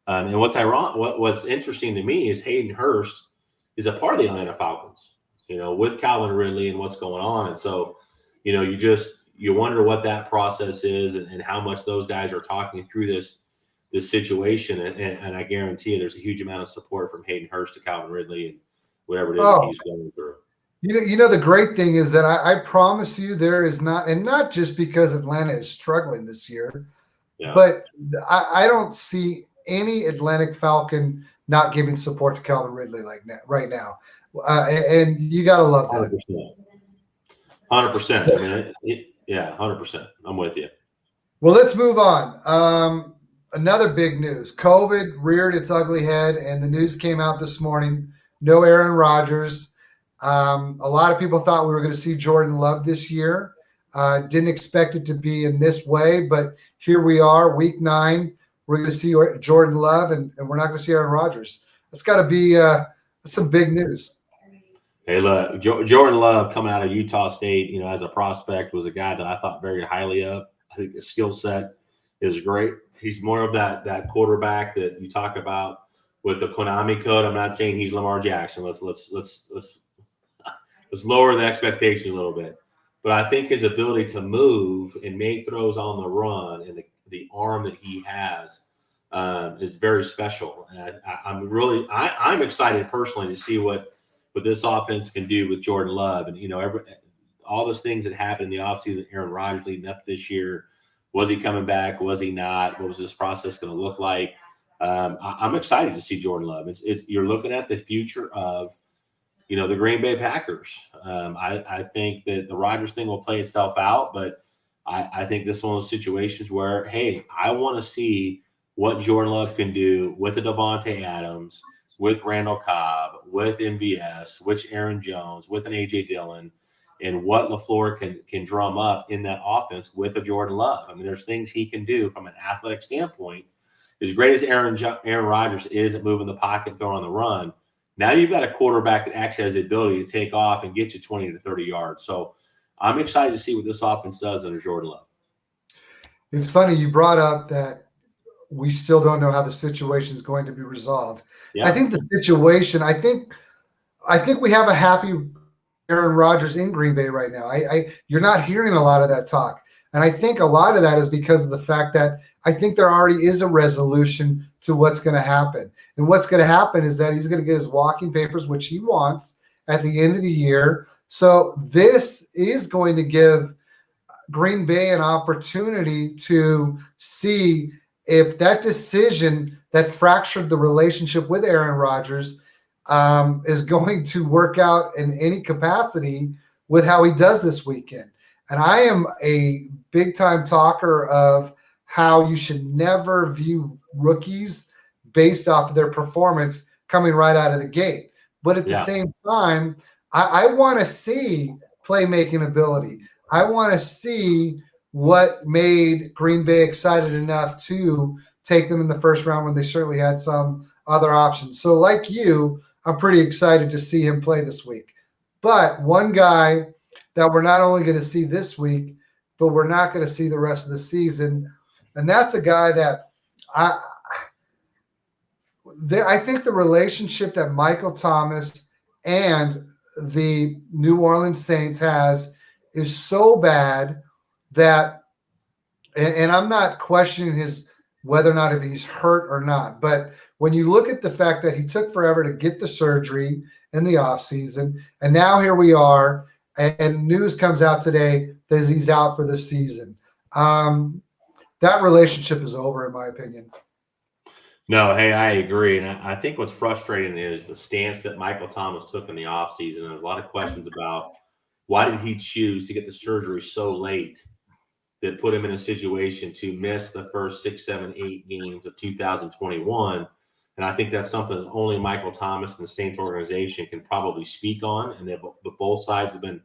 And what's interesting to me is Hayden Hurst is a part of the Atlanta Falcons, with Calvin Ridley and what's going on. And so, you wonder what that process is and how much those guys are talking through this situation. And I guarantee you there's a huge amount of support from Hayden Hurst to Calvin Ridley and whatever it is that he's going through. The great thing is that I promise you there is not, and not just because Atlanta is struggling this year, but I don't see any Atlantic Falcon not giving support to Calvin Ridley like that right now. And you got to love that. 100%. 100%. I'm with you. Well, let's move on. Another big news. COVID reared its ugly head, and the news came out this morning. No Aaron Rodgers. A lot of people thought we were going to see Jordan Love this year. Didn't expect it to be in this way, but here we are, week 9. We're going to see Jordan Love, and we're not going to see Aaron Rodgers. That's got to be that's some big news. Hey, look, Jordan Love coming out of Utah State, as a prospect, was a guy that I thought very highly of. I think his skill set is great. He's more of that quarterback that you talk about with the Konami code. I'm not saying he's Lamar Jackson. Let's lower the expectation a little bit. But I think his ability to move and make throws on the run and the arm that he has is very special. And I'm excited personally to see what this offense can do with Jordan Love. And, all those things that happened in the offseason, Aaron Rodgers leading up this year. Was he coming back? Was he not? What was this process going to look like? I'm excited to see Jordan Love. You're looking at the future of, the Green Bay Packers. I think that the Rodgers thing will play itself out, but I think this is one of those situations where, hey, I want to see what Jordan Love can do with a Devontae Adams, with Randall Cobb, with MVS, with Aaron Jones, with an A.J. Dillon, and what LaFleur can drum up in that offense with a Jordan Love. I mean, there's things he can do from an athletic standpoint. As great as Aaron Rodgers is at moving the pocket, throwing on the run, now you've got a quarterback that actually has the ability to take off and get you 20 to 30 yards. So I'm excited to see what this offense does under Jordan Love. It's funny you brought up that we still don't know how the situation is going to be resolved. Yeah. I think the situation, I think we have a happy Aaron Rodgers in Green Bay right now. You're not hearing a lot of that talk. And I think a lot of that is because of the fact that I think there already is a resolution to what's going to happen. And what's going to happen is that he's going to get his walking papers, which he wants at the end of the year. So this is going to give Green Bay an opportunity to see if that decision that fractured the relationship with Aaron Rodgers is going to work out in any capacity with how he does this weekend. And I am a big time talker of how you should never view rookies based off of their performance coming right out of the gate. But at the same time, I want to see playmaking ability. I want to see what made Green Bay excited enough to take them in the first round when they certainly had some other options. So like you, I'm pretty excited to see him play this week. But one guy that we're not only going to see this week, but we're not going to see the rest of the season, and that's a guy that I think the relationship that Michael Thomas and the New Orleans Saints has is so bad that, and I'm not questioning whether or not if he's hurt or not, but when you look at the fact that he took forever to get the surgery in the offseason, and now here we are, and news comes out today that he's out for the season. That relationship is over, in my opinion. No, hey, I agree. And I think what's frustrating is the stance that Michael Thomas took in the offseason. There's a lot of questions about why did he choose to get the surgery so late that put him in a situation to miss the first 6, 7, 8 games of 2021. And I think that's something that only Michael Thomas and the Saints organization can probably speak on. And but both sides have been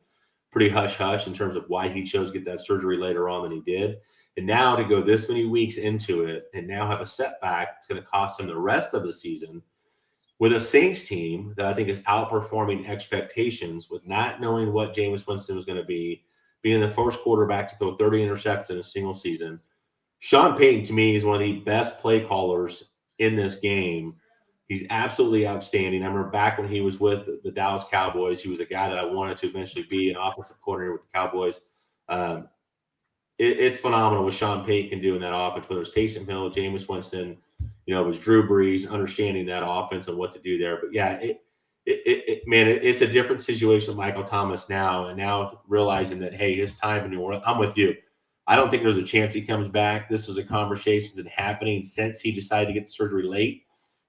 pretty hush-hush in terms of why he chose to get that surgery later on than he did. And now to go this many weeks into it and now have a setback that's going to cost him the rest of the season with a Saints team that I think is outperforming expectations with not knowing what Jameis Winston was going to be, being the first quarterback to throw 30 interceptions in a single season. Sean Payton, to me, is one of the best play callers in this game. He's absolutely outstanding. I remember back when he was with the Dallas Cowboys, he was a guy that I wanted to eventually be an offensive coordinator with the Cowboys. It's phenomenal what Sean Payton can do in that offense, whether it's Taysom Hill, Jameis Winston, it was Drew Brees, understanding that offense and what to do there. But yeah, it's a different situation with Michael Thomas now, and now realizing that, hey, his time in New Orleans, I'm with you. I don't think there's a chance he comes back. This was a conversation that's happening since he decided to get the surgery late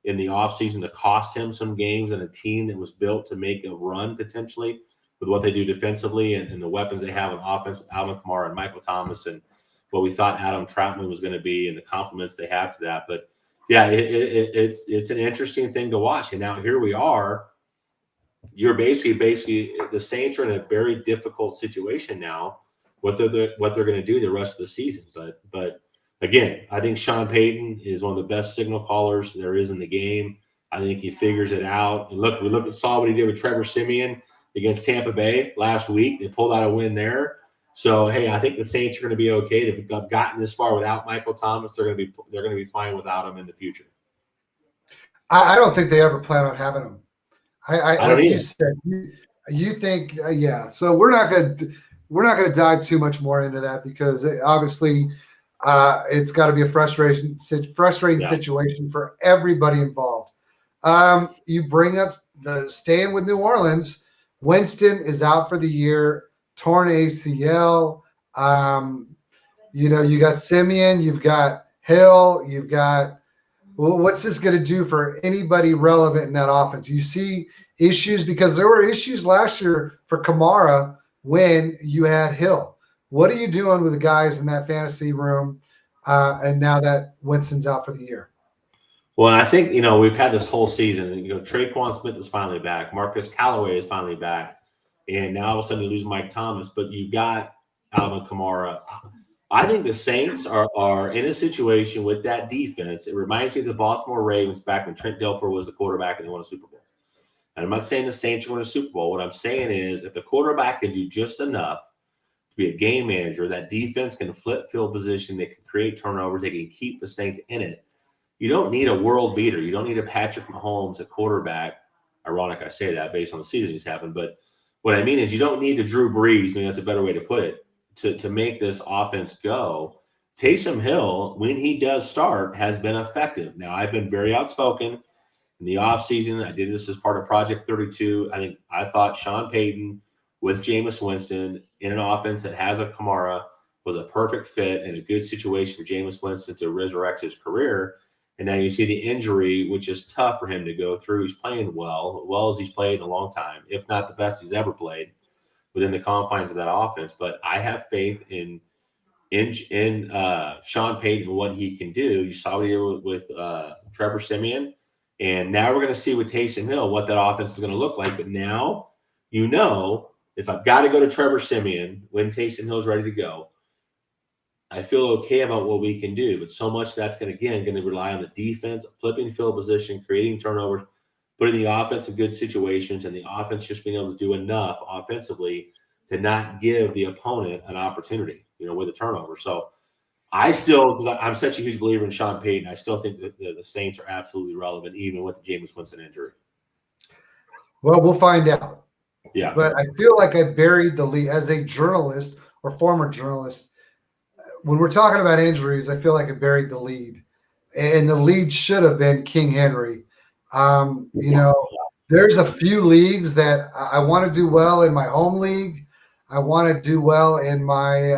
in the offseason to cost him some games and a team that was built to make a run potentially with what they do defensively and the weapons they have on offense with Alvin Kamara and Michael Thomas and what we thought Adam Troutman was going to be and the compliments they have to that. But yeah, it's an interesting thing to watch. And now here we are. You're basically the Saints are in a very difficult situation now. What they're going to do the rest of the season. But again, I think Sean Payton is one of the best signal callers there is in the game. I think he figures it out. And we saw what he did with Trevor Siemian. against Tampa Bay last week. They pulled out a win there. So, hey, I think the Saints are going to be okay. They've gotten this far without Michael Thomas. They're going to be fine without him in the future. I don't think they ever plan on having him. I don't like either. you said, you think, yeah. So we're not going to dive too much more into that because obviously it's got to be a frustrating situation for everybody involved. You bring up the staying with New Orleans. Winston is out for the year, torn ACL. You got Simeon, you've got Hill, you've got. Well, what's this going to do for anybody relevant in that offense? You see issues because there were issues last year for Kamara when you had Hill. What are you doing with the guys in that fantasy room? And now that Winston's out for the year. Well, I think, we've had this whole season, Traquan Smith is finally back. Marcus Callaway is finally back. And now all of a sudden you lose Mike Thomas, but you got Alvin Kamara. I think the Saints are in a situation with that defense. It reminds me of the Baltimore Ravens back when Trent Dilfer was the quarterback and they won a Super Bowl. And I'm not saying the Saints are going to Super Bowl. What I'm saying is if the quarterback can do just enough to be a game manager, that defense can flip field position, they can create turnovers, they can keep the Saints in it. You don't need a world beater. You don't need a Patrick Mahomes at quarterback. Ironic I say that based on the season he's having. But what I mean is you don't need the Drew Brees. Maybe that's a better way to put it. To make this offense go. Taysom Hill, when he does start, has been effective. Now, I've been very outspoken in the offseason. I did this as part of Project 32. I thought Sean Payton with Jameis Winston in an offense that has a Kamara was a perfect fit and a good situation for Jameis Winston to resurrect his career. And now you see the injury, which is tough for him to go through. He's playing well as he's played in a long time, if not the best he's ever played within the confines of that offense. But I have faith in Sean Payton and what he can do. You saw what he did with Trevor Siemian. And now we're going to see with Taysom Hill what that offense is going to look like. But now, if I've got to go to Trevor Siemian when Taysom Hill's ready to go, I feel okay about what we can do. But so much that's going to rely on the defense, flipping field position, creating turnovers, putting the offense in good situations, and the offense just being able to do enough offensively to not give the opponent an opportunity, with a turnover. So because I'm such a huge believer in Sean Payton, I still think that the Saints are absolutely relevant, even with the Jameis Winston injury. Well, we'll find out. Yeah. But I feel like I buried the lead as a journalist or former journalist. When we're talking about injuries, I feel like I buried the lead. And the lead should have been King Henry. There's a few leagues that I want to do well in my home league. I want to do well in my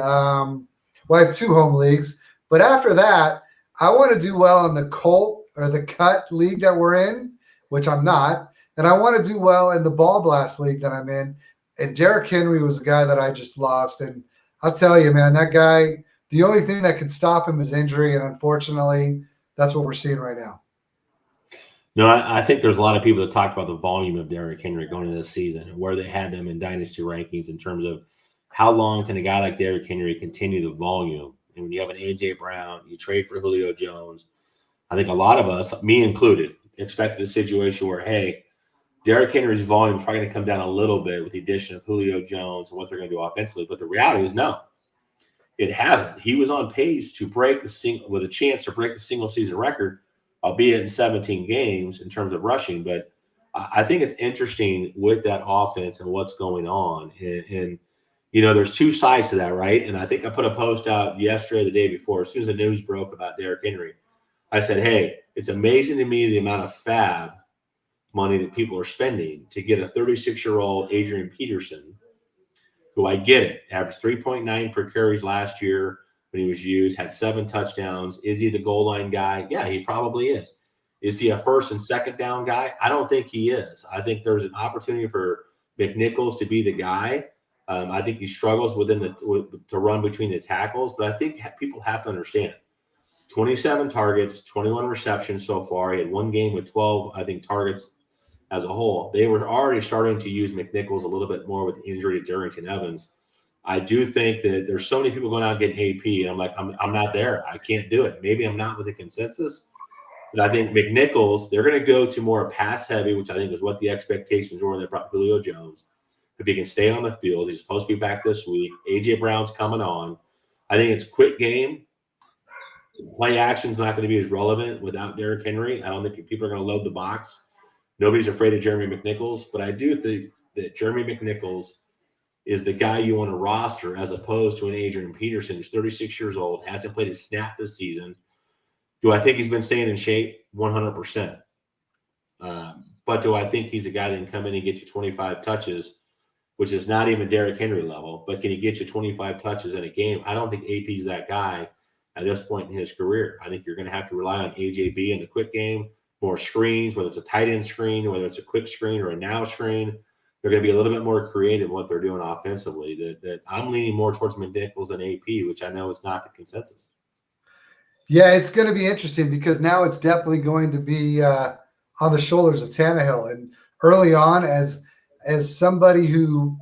I have 2 home leagues. But after that, I want to do well in the Colt or the Cut league that we're in, which I'm not. And I want to do well in the Ball Blast league that I'm in. And Derrick Henry was the guy that I just lost. And I'll tell you, man, that guy, the only thing that could stop him is injury. And unfortunately, that's what we're seeing right now. No, I think there's a lot of people that talked about the volume of Derrick Henry going into this season and where they had them in dynasty rankings in terms of how long can a guy like Derrick Henry continue the volume. And when you have an A.J. Brown, you trade for Julio Jones. I think a lot of us, me included, expected a situation where, hey, Derrick Henry's volume is probably going to come down a little bit with the addition of Julio Jones and what they're going to do offensively. But the reality is no, it hasn't. He was on pace to break with a chance to break the single season record, albeit in 17 games in terms of rushing. But I think it's interesting with that offense and what's going on. And there's 2 sides to that, right? And I think I put a post out yesterday, the day before, as soon as the news broke about Derrick Henry. I said, hey, it's amazing to me the amount of fab money that people are spending to get a 36-year-old Adrian Peterson, who I get it, averaged 3.9 per carries last year when he was used, had 7 touchdowns. Is he the goal line guy? Yeah, he probably is. Is he a first and second down guy? I don't think he is. I think there's an opportunity for McNichols to be the guy. I think he struggles to run between the tackles, but I think people have to understand 27 targets, 21 receptions so far. He had 1 game with 12, I think, targets as a whole. They were already starting to use McNichols a little bit more with the injury to Darrington Evans. I do think that there's so many people going out and getting AP, and I'm like, I'm not there. I can't do it. Maybe I'm not with the consensus, but I think McNichols, they're going to go to more pass heavy, which I think is what the expectations were when they brought Julio Jones. if he can stay on the field. He's supposed to be back this week. A.J. Brown's coming on. I think it's a quick game. Play action is not going to be as relevant without Derrick Henry. I don't think people are going to load the box. Nobody's afraid of Jeremy McNichols, but I do think that Jeremy McNichols is the guy you want to roster as opposed to an Adrian Peterson who's 36 years old, hasn't played a snap this season. Do I think he's been staying in shape? 100%. But do I think he's a guy that can come in and get you 25 touches, which is not even Derrick Henry level, but can he get you 25 touches in a game? I don't think AP's that guy at this point in his career. I think you're going to have to rely on AJB in the quick game, more screens, whether it's a tight end screen, whether it's a quick screen or a now screen. They're going to be a little bit more creative in what they're doing offensively. That I'm leaning more towards McNichols than AP, which I know is not the consensus. Yeah, it's going to be interesting because now it's definitely going to be on the shoulders of Tannehill. And early on, as somebody who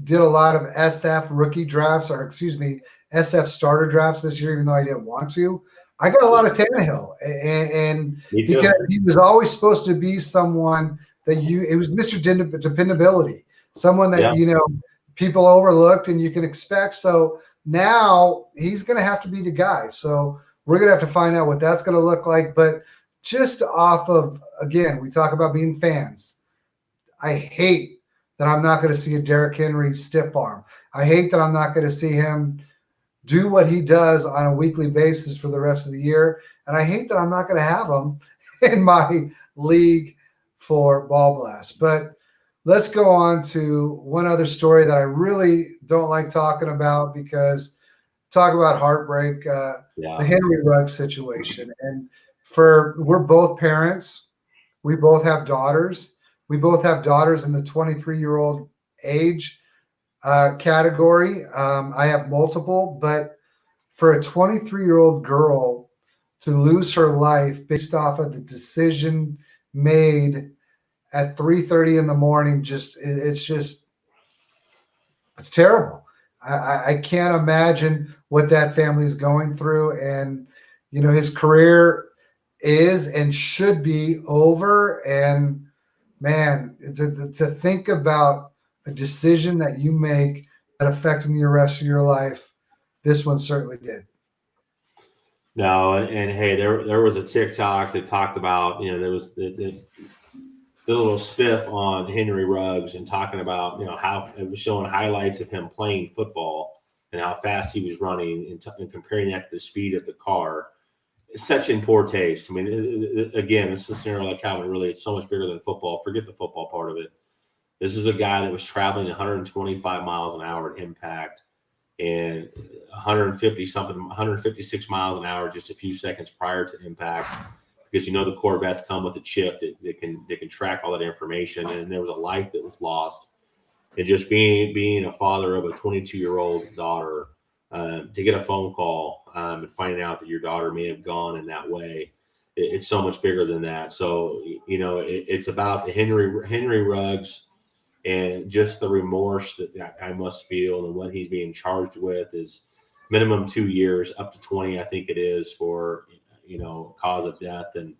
did a lot of SF rookie drafts, or excuse me, SF starter drafts this year, even though I didn't want to, I got a lot of Tannehill, and because he was always supposed to be someone that it was Mr. Dependability, someone that people overlooked and you can expect. So now he's going to have to be the guy. So we're going to have to find out what that's going to look like. But just off of, again, we talk about being fans. I hate that I'm not going to see a Derrick Henry stiff arm. I hate that I'm not going to see him do what he does on a weekly basis for the rest of the year. And I hate that I'm not going to have him in my league for Ball Blast. But let's go on to one other story that I really don't like talking about because talk about heartbreak, the Henry Ruggs situation. And we're both parents. We both have daughters. We both have daughters in the 23-year-old age category. I have multiple, but for a 23-year-old girl to lose her life based off of the decision made at 3:30 in the morning, it's terrible. I can't imagine what that family is going through. And, his career is and should be over. And man, to think about a decision that you make that affected the rest of your life, this one certainly did. No, and hey, there was a TikTok that talked about, there was the little spiff on Henry Ruggs and talking about, how it was showing highlights of him playing football and how fast he was running and comparing that to the speed of the car. It's such in poor taste. I mean, again, it's a scenario like Calvin, really, it's so much bigger than football. Forget the football part of it. This is a guy that was traveling 125 miles an hour at impact and 156 miles an hour just a few seconds prior to impact, because the Corvettes come with a chip that can track all that information. And there was a life that was lost. And just being a father of a 22-year-old daughter, to get a phone call and finding out that your daughter may have gone in that way, it's so much bigger than that. So, it's about the Henry Ruggs and just the remorse that guy must feel, and what he's being charged with is minimum 2 years, up to 20, I think it is, for cause of death, and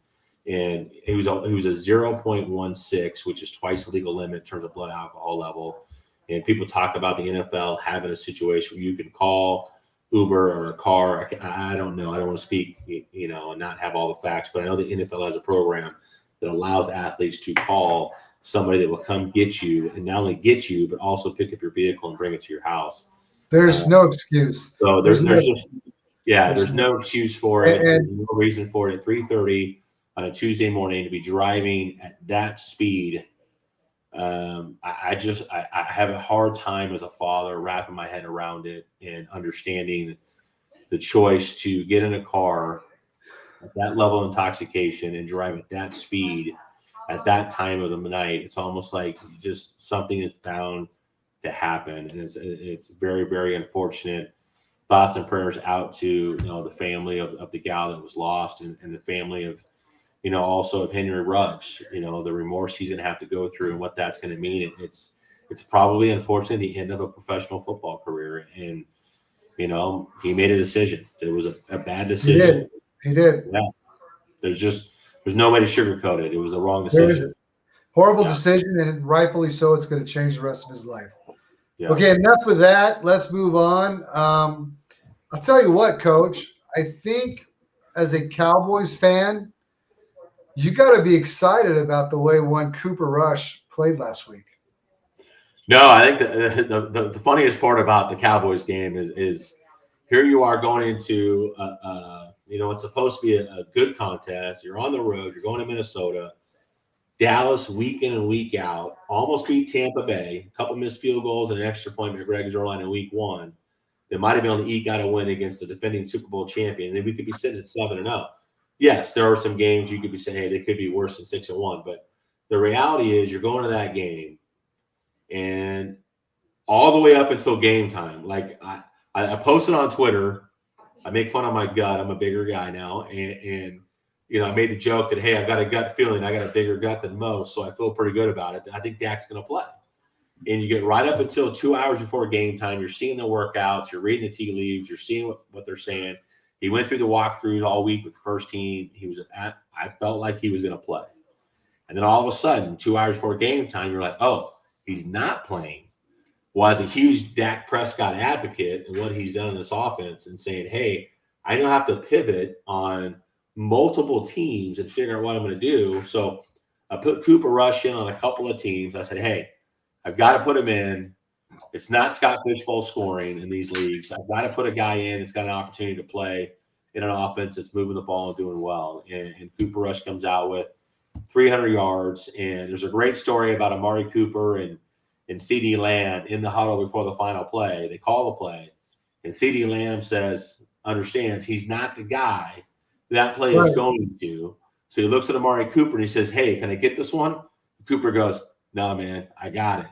he was a 0.16, which is twice the legal limit in terms of blood alcohol level. And people talk about the NFL having a situation where you can call Uber or a car. I don't know. I don't want to speak, and not have all the facts, but I know the NFL has a program that allows athletes to call somebody that will come get you, and not only get you, but also pick up your vehicle and bring it to your house. There's no excuse. So there's no excuse for it. There's no reason for it at 3:30 on a Tuesday morning to be driving at that speed. I have a hard time as a father wrapping my head around it and understanding the choice to get in a car at that level of intoxication and drive at that speed at that time of the night. It's almost like just something is bound to happen, and it's very, very unfortunate. Thoughts and prayers out to the family of the gal that was lost, and the family of also of Henry Ruggs. The remorse he's going to have to go through and what that's going to mean. It's probably, unfortunately, the end of a professional football career, and he made a decision. It was a bad decision. He did. Yeah. There's no way to sugarcoat it. It was the wrong decision. Horrible Yeah. decision, and rightfully so. It's going to change the rest of his life. Yeah. Okay, enough of that. Let's move on. I'll tell you what, Coach. I think as a Cowboys fan, you got to be excited about the way one Cooper Rush played last week. No, I think the funniest part about the Cowboys game is here you are going into it's supposed to be a good contest. You're on the road. You're going to Minnesota. Dallas week in and week out almost beat Tampa Bay. A couple missed field goals and an extra point by Greg Zuerlein in week 1. They might have been able to eke out a win against the defending Super Bowl champion. And then we could be sitting at 7-0. Yes, there are some games you could be saying, hey, they could be worse than 6-1. But the reality is you're going to that game and all the way up until game time. Like I posted on Twitter, I make fun of my gut. I'm a bigger guy now. And I made the joke that, hey, I've got a gut feeling. I got a bigger gut than most, so I feel pretty good about it. I think Dak's going to play. And you get right up until 2 hours before game time. You're seeing the workouts. You're reading the tea leaves. You're seeing what they're saying. He went through the walkthroughs all week with the first team. I felt like he was going to play. And then all of a sudden, 2 hours before game time, you're like, oh, he's not playing. Well, as a huge Dak Prescott advocate and what he's done in this offense and saying, hey, I don't have to pivot on multiple teams and figure out what I'm going to do. So I put Cooper Rush in on a couple of teams. I said, hey, I've got to put him in. It's not Scott Fishbowl scoring in these leagues. I've got to put a guy in that's got an opportunity to play in an offense that's moving the ball and doing well. And Cooper Rush comes out with 300 yards. And there's a great story about Amari Cooper and CeeDee Lamb in the huddle before the final play. They call the play. And CeeDee Lamb understands he's not the guy that play is going to. So he looks at Amari Cooper and he says, hey, can I get this one? Cooper goes, no, man, I got it.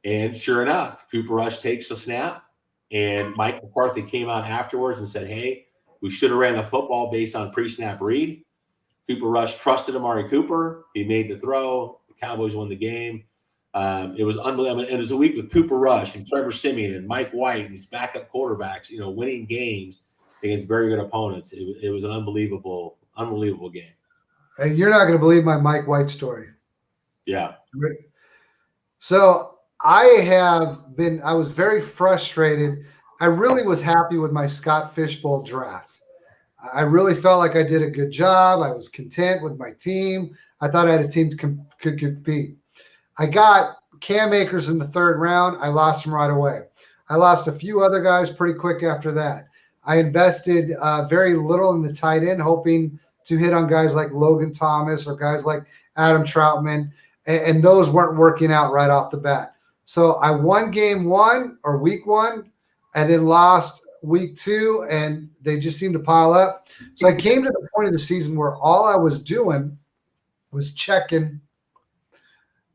And sure enough, Cooper Rush takes the snap, and Mike McCarthy came out afterwards and said, hey, we should have ran the football based on pre-snap read. Cooper Rush trusted Amari Cooper. He made the throw. The Cowboys won the game. It was unbelievable. And it was a week with Cooper Rush and Trevor Siemian and Mike White, these backup quarterbacks, winning games against very good opponents. It was an unbelievable game. Hey, you're not going to believe my Mike White story. Yeah. So I was very frustrated. I really was happy with my Scott Fishbowl draft. I really felt like I did a good job. I was content with my team. I thought I had a team that could compete. I got Cam Akers in the 3rd round. I lost him right away. I lost a few other guys pretty quick after that. I invested very little in the tight end, hoping to hit on guys like Logan Thomas or guys like Adam Troutman, and those weren't working out right off the bat. So I won week 1, and then lost week 2, and they just seemed to pile up. So I came to the point of the season where all I was doing was checking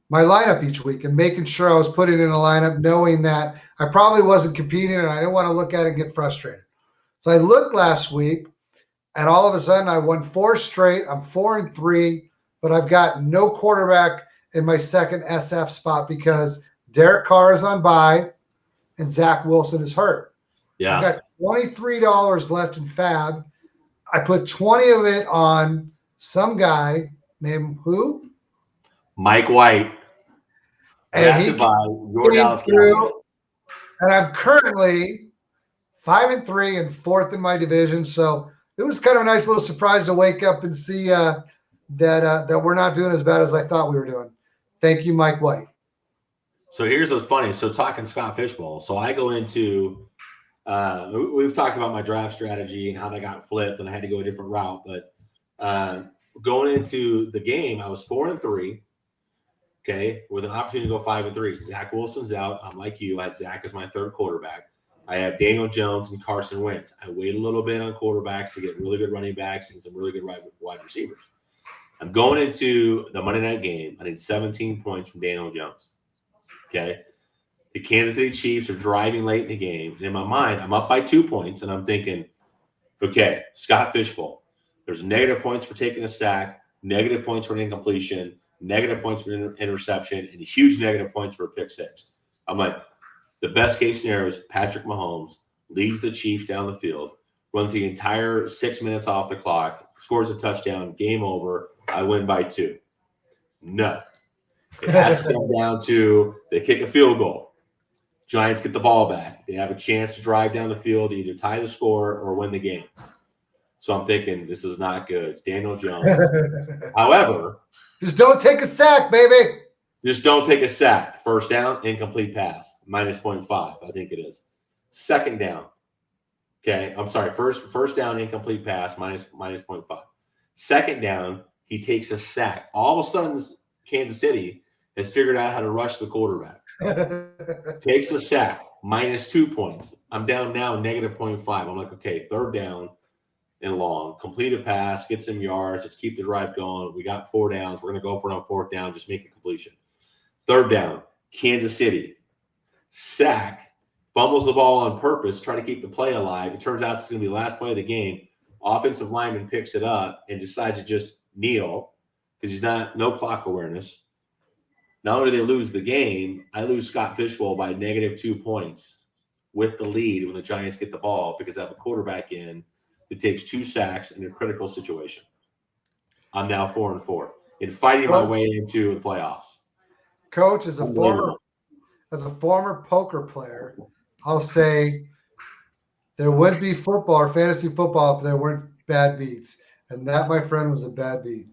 my lineup each week and making sure I was putting in a lineup, knowing that I probably wasn't competing and I didn't want to look at it and get frustrated. So I looked last week, and all of a sudden I won 4 straight. I'm 4-3, but I've got no quarterback in my second SF spot because Derek Carr is on bye and Zach Wilson is hurt. Yeah. I've got $23 left in Fab. I put 20 of it on some guy named who? Mike White. And he came through, and I'm currently 5-3 and 4th in my division. So it was kind of a nice little surprise to wake up and see that we're not doing as bad as I thought we were doing. Thank you, Mike White. So here's what's funny. So talking Scott Fishbowl. So I go into we've talked about my draft strategy and how that got flipped, and I had to go a different route. But going into the game, I was 4-3. Okay, with an opportunity to go 5-3. Zach Wilson's out. I'm like you. I had Zach as my 3rd quarterback. I have Daniel Jones and Carson Wentz. I wait a little bit on quarterbacks to get really good running backs and some really good wide receivers. I'm going into the Monday night game. I need 17 points from Daniel Jones. Okay. The Kansas City Chiefs are driving late in the game. And in my mind, I'm up by 2 points, and I'm thinking, okay, Scott Fishbowl. There's negative points for taking a sack, negative points for an incompletion, negative points for an interception, and huge negative points for a pick 6. I'm like, the best case scenario is Patrick Mahomes leads the Chiefs down the field, runs the entire 6 minutes off the clock, scores a touchdown, game over. I win by 2. No. It has to come down to they kick a field goal. Giants get the ball back. They have a chance to drive down the field, either tie the score or win the game. So I'm thinking this is not good. It's Daniel Jones. However, just don't take a sack, baby. Just don't take a sack. First down, incomplete pass, minus 0.5, I think it is. Second down. Okay, I'm sorry. First down, incomplete pass, minus 0.5. Second down, he takes a sack. All of a sudden, Kansas City has figured out how to rush the quarterback. Takes a sack, minus 2 points. I'm down now, negative 0.5. I'm like, okay, third down and long. Complete a pass, get some yards. Let's keep the drive going. We got 4 downs. We're going to go for it on fourth down. Just make a completion. Third down, Kansas City. Sack, fumbles the ball on purpose, try to keep the play alive. It turns out it's going to be the last play of the game. Offensive lineman picks it up and decides to just kneel because he's no clock awareness. Not only do they lose the game, I lose Scott Fishbowl by negative 2 points with the lead when the Giants get the ball because I have a quarterback in that takes 2 sacks in a critical situation. I'm now 4-4 in fighting my way into the playoffs. Coach, as a former poker player, I'll say there would be football or fantasy football if there weren't bad beats. And that, my friend, was a bad beat.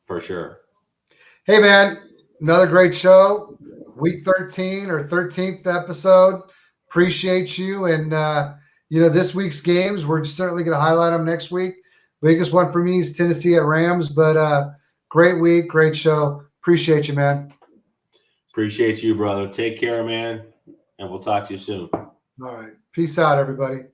For sure. Hey, man, another great show. Week 13 or 13th episode. Appreciate you. And, this week's games, we're certainly going to highlight them next week. Biggest one for me is Tennessee at Rams. But great week, great show. Appreciate you, man. Appreciate you, brother. Take care, man. And we'll talk to you soon. All right. Peace out, everybody.